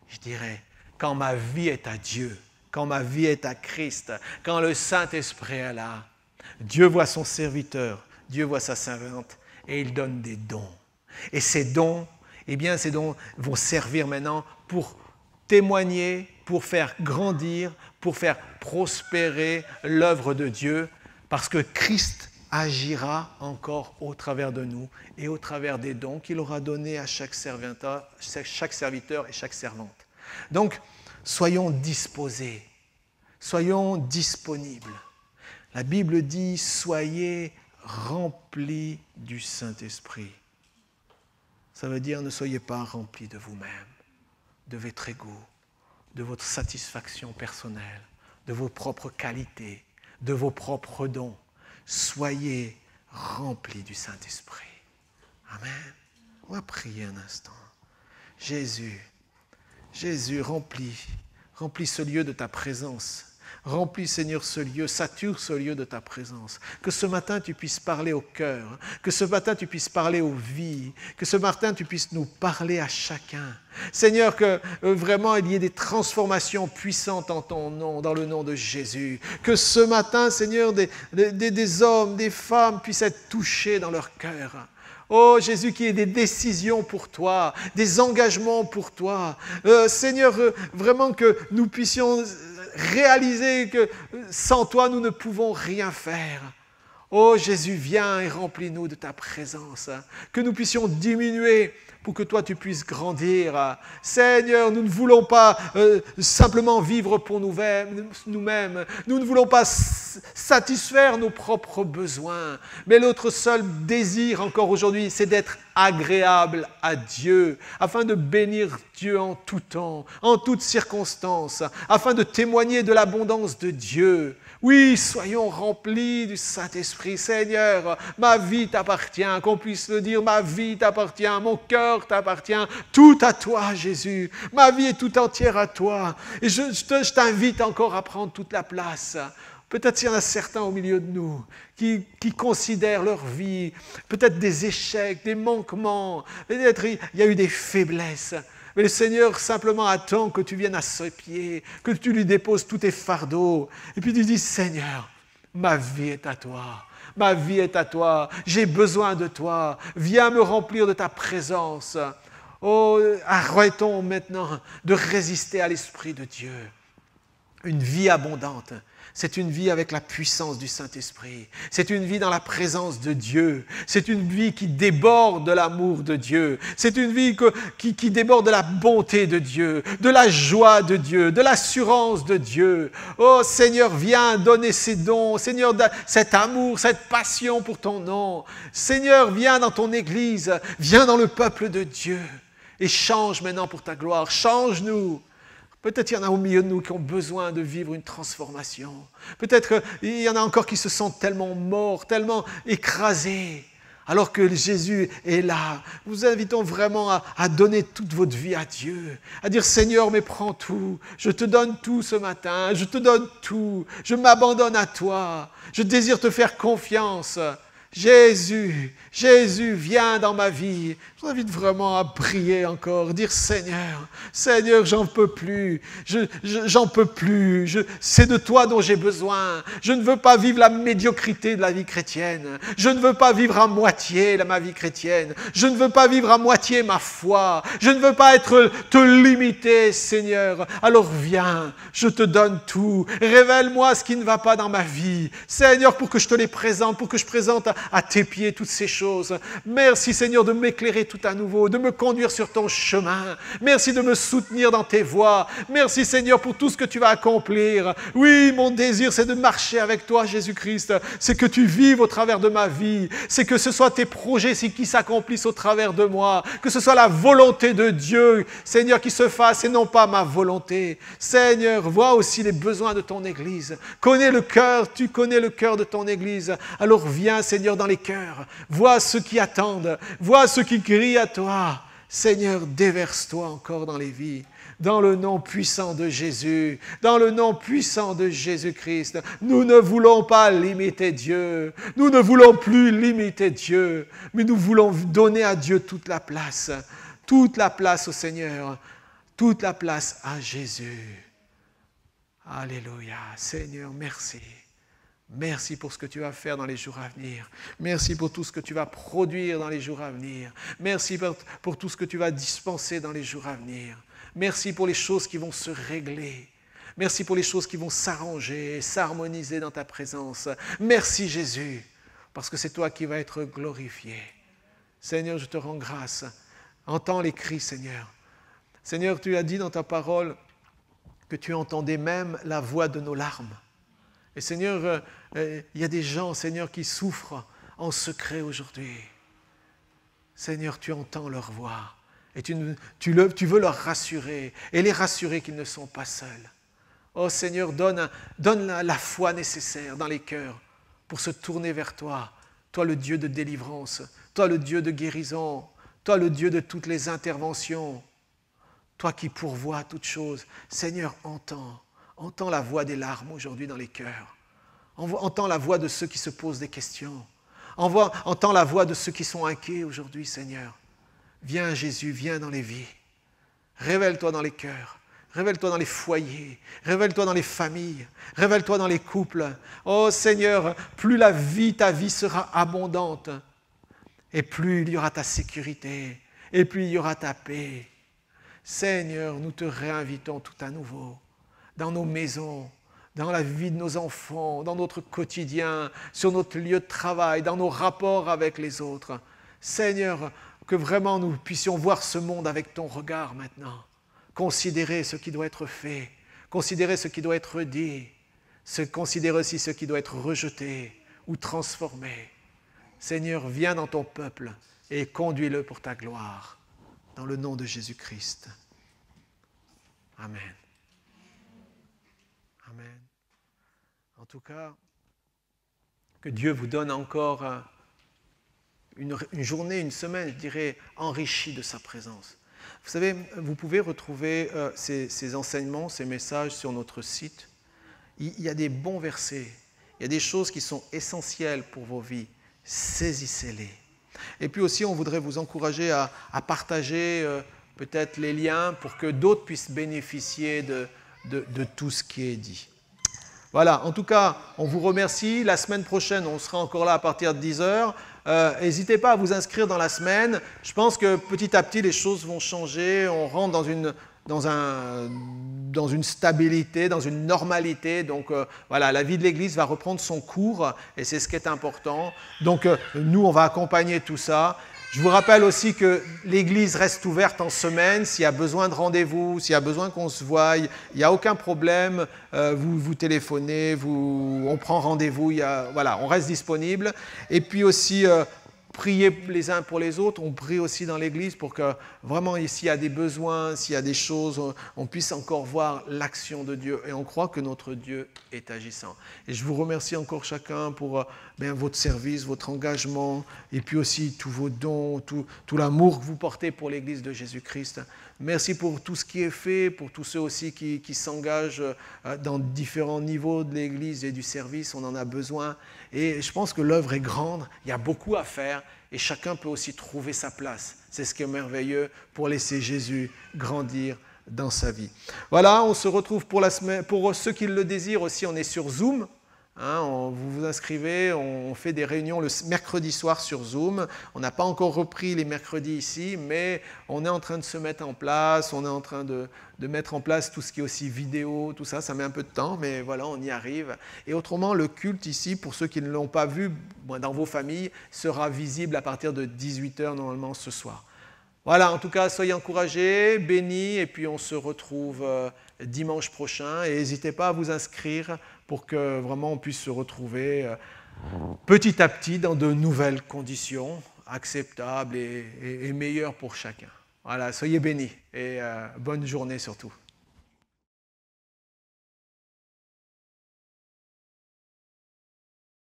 je dirais, quand ma vie est à Dieu, quand ma vie est à Christ, quand le Saint-Esprit est là, Dieu voit son serviteur, Dieu voit sa servante et il donne des dons. Et ces dons, ces dons vont servir maintenant pour témoigner, pour faire grandir, pour faire prospérer l'œuvre de Dieu, parce que Christ agira encore au travers de nous et au travers des dons qu'il aura donnés à chaque serviteur et chaque servante. Donc, soyons disposés, soyons disponibles. La Bible dit « Soyez remplis du Saint-Esprit ». Ça veut dire « Ne soyez pas remplis de vous-même, de votre ego, de votre satisfaction personnelle, de vos propres qualités, de vos propres dons. Soyez remplis du Saint-Esprit. » Amen. On va prier un instant. Jésus, remplis ce lieu de ta présence. Remplis, Seigneur, ce lieu, sature ce lieu de ta présence. Que ce matin, tu puisses parler au cœur. Que ce matin, tu puisses parler aux vies. Que ce matin, tu puisses nous parler à chacun. Seigneur, que vraiment il y ait des transformations puissantes en ton nom, dans le nom de Jésus. Que ce matin, Seigneur, des hommes, des femmes puissent être touchés dans leur cœur. Oh Jésus, qu'il y ait des décisions pour toi, des engagements pour toi. Seigneur, vraiment que nous puissions réaliser que sans toi, nous ne pouvons rien faire. Oh Jésus, viens et remplis-nous de ta présence. Que nous puissions diminuer pour que toi tu puisses grandir. Seigneur, nous ne voulons pas simplement vivre pour nous-mêmes. Nous ne voulons pas satisfaire nos propres besoins. Mais notre seul désir encore aujourd'hui, c'est d'être agréable à Dieu, afin de bénir Dieu en tout temps, en toutes circonstances, afin de témoigner de l'abondance de Dieu. Oui, soyons remplis du Saint-Esprit. Seigneur, ma vie t'appartient, qu'on puisse le dire, ma vie t'appartient, mon cœur t'appartient, tout à toi, Jésus. Ma vie est tout entière à toi. Et je t'invite encore à prendre toute la place. Peut-être qu'il y en a certains au milieu de nous qui considèrent leur vie, peut-être des échecs, des manquements, peut-être il y a eu des faiblesses. Mais le Seigneur simplement attend que tu viennes à ses pieds, que tu lui déposes tous tes fardeaux. Et puis tu dis, Seigneur, ma vie est à toi. Ma vie est à toi. J'ai besoin de toi. Viens me remplir de ta présence. Oh, arrêtons maintenant de résister à l'Esprit de Dieu. Une vie abondante. C'est une vie avec la puissance du Saint-Esprit. C'est une vie dans la présence de Dieu. C'est une vie qui déborde de l'amour de Dieu. C'est une vie qui déborde de la bonté de Dieu, de la joie de Dieu, de l'assurance de Dieu. Oh Seigneur, viens donner ces dons. Seigneur, cet amour, cette passion pour ton nom. Seigneur, viens dans ton Église. Viens dans le peuple de Dieu. Et change maintenant pour ta gloire. Change-nous. Peut-être qu'il y en a au milieu de nous qui ont besoin de vivre une transformation. Peut-être qu'il y en a encore qui se sentent tellement morts, tellement écrasés, alors que Jésus est là. Nous vous invitons vraiment à donner toute votre vie à Dieu, à dire « Seigneur, mais prends tout, je te donne tout ce matin, je te donne tout, je m'abandonne à toi, je désire te faire confiance. » Jésus, Jésus, viens dans ma vie. Je vous invite vraiment à prier encore, dire Seigneur, Seigneur, j'en peux plus, j'en peux plus, c'est de toi dont j'ai besoin. Je ne veux pas vivre la médiocrité de la vie chrétienne. Je ne veux pas vivre à moitié ma vie chrétienne. Je ne veux pas vivre à moitié ma foi. Je ne veux pas te limiter, Seigneur. Alors viens, je te donne tout. Révèle-moi ce qui ne va pas dans ma vie. Seigneur, pour que je te les présente, pour que je présente à tes pieds toutes ces choses. Merci Seigneur de m'éclairer tout à nouveau, de me conduire sur ton chemin. Merci de me soutenir dans tes voies. Merci Seigneur pour tout ce que tu vas accomplir. Oui, mon désir c'est de marcher avec toi Jésus-Christ. C'est que tu vives au travers de ma vie. C'est que ce soit tes projets qui s'accomplissent au travers de moi. Que ce soit la volonté de Dieu, Seigneur, qui se fasse et non pas ma volonté. Seigneur, vois aussi les besoins de ton Église. Connais le cœur, tu connais le cœur de ton Église. Alors viens Seigneur dans les cœurs, vois ceux qui attendent, vois ceux qui crient à toi. Seigneur, déverse-toi encore dans les vies, dans le nom puissant de Jésus, dans le nom puissant de Jésus-Christ. Nous ne voulons pas limiter Dieu, nous ne voulons plus limiter Dieu, mais nous voulons donner à Dieu toute la place au Seigneur, toute la place à Jésus. Alléluia, Seigneur, merci. Merci pour ce que tu vas faire dans les jours à venir. Merci pour tout ce que tu vas produire dans les jours à venir. Merci pour tout ce que tu vas dispenser dans les jours à venir. Merci pour les choses qui vont se régler. Merci pour les choses qui vont s'arranger, s'harmoniser dans ta présence. Merci Jésus, parce que c'est toi qui vas être glorifié. Seigneur, je te rends grâce. Entends les cris, Seigneur. Seigneur, tu as dit dans ta parole que tu entendais même la voix de nos larmes. Et Seigneur, il y a des gens, Seigneur, qui souffrent en secret aujourd'hui. Seigneur, tu entends leur voix et tu veux leur rassurer et les rassurer qu'ils ne sont pas seuls. Oh Seigneur, donne la foi nécessaire dans les cœurs pour se tourner vers toi. Toi le Dieu de délivrance, toi le Dieu de guérison, toi le Dieu de toutes les interventions, toi qui pourvois toutes choses. Seigneur, entends Entends la voix des larmes aujourd'hui dans les cœurs. Entends la voix de ceux qui se posent des questions. Entends la voix de ceux qui sont inquiets aujourd'hui, Seigneur. Viens, Jésus, viens dans les vies. Révèle-toi dans les cœurs. Révèle-toi dans les foyers. Révèle-toi dans les familles. Révèle-toi dans les couples. Oh Seigneur, plus ta vie sera abondante, et plus il y aura ta sécurité, et plus il y aura ta paix. Seigneur, nous te réinvitons tout à nouveau dans nos maisons, dans la vie de nos enfants, dans notre quotidien, sur notre lieu de travail, dans nos rapports avec les autres. Seigneur, que vraiment nous puissions voir ce monde avec ton regard maintenant. Considérer ce qui doit être fait, considérer ce qui doit être dit, considérer aussi ce qui doit être rejeté ou transformé. Seigneur, viens dans ton peuple et conduis-le pour ta gloire. Dans le nom de Jésus-Christ. Amen. Amen. En tout cas, que Dieu vous donne encore une journée, une semaine, je dirais, enrichie de sa présence. Vous savez, vous pouvez retrouver ces enseignements, ces messages sur notre site. Il y a des bons versets, il y a des choses qui sont essentielles pour vos vies. Saisissez-les. Et puis aussi, on voudrait vous encourager à partager peut-être les liens pour que d'autres puissent bénéficier de tout ce qui est dit. Voilà, en tout cas, on vous remercie. La semaine prochaine, on sera encore là à partir de 10h. N'hésitez pas à vous inscrire dans la semaine. Je pense que petit à petit, les choses vont changer. On rentre dans une stabilité, dans une normalité. Donc voilà, la vie de l'Église va reprendre son cours et c'est ce qui est important. Donc nous, on va accompagner tout ça. Je vous rappelle aussi que l'Église reste ouverte en semaine. S'il y a besoin de rendez-vous, s'il y a besoin qu'on se voie, il n'y a aucun problème. Vous téléphonez, on prend rendez-vous. Voilà, on reste disponible. Et puis aussi, prier les uns pour les autres. On prie aussi dans l'Église pour que vraiment, s'il y a des besoins, s'il y a des choses, on puisse encore voir l'action de Dieu. Et on croit que notre Dieu est agissant. Et je vous remercie encore chacun pour votre service, votre engagement, et puis aussi tous vos dons, tout l'amour que vous portez pour l'Église de Jésus-Christ. Merci pour tout ce qui est fait, pour tous ceux aussi qui s'engagent dans différents niveaux de l'Église et du service. On en a besoin. Et je pense que l'œuvre est grande, il y a beaucoup à faire et chacun peut aussi trouver sa place. C'est ce qui est merveilleux pour laisser Jésus grandir dans sa vie. Voilà, on se retrouve pour la semaine. Pour ceux qui le désirent aussi, on est sur Zoom. Vous vous inscrivez, on fait des réunions le mercredi soir sur Zoom. On n'a pas encore repris les mercredis ici, mais on est en train de se mettre en place, on est en train de mettre en place tout ce qui est aussi vidéo, tout ça, ça met un peu de temps, mais voilà, on y arrive. Et autrement, le culte ici, pour ceux qui ne l'ont pas vu dans vos familles, sera visible à partir de 18h normalement ce soir. Voilà, en tout cas, soyez encouragés, bénis, et puis on se retrouve dimanche prochain. Et n'hésitez pas à vous inscrire pour que vraiment on puisse se retrouver petit à petit dans de nouvelles conditions acceptables et meilleures pour chacun. Voilà, soyez bénis et bonne journée surtout.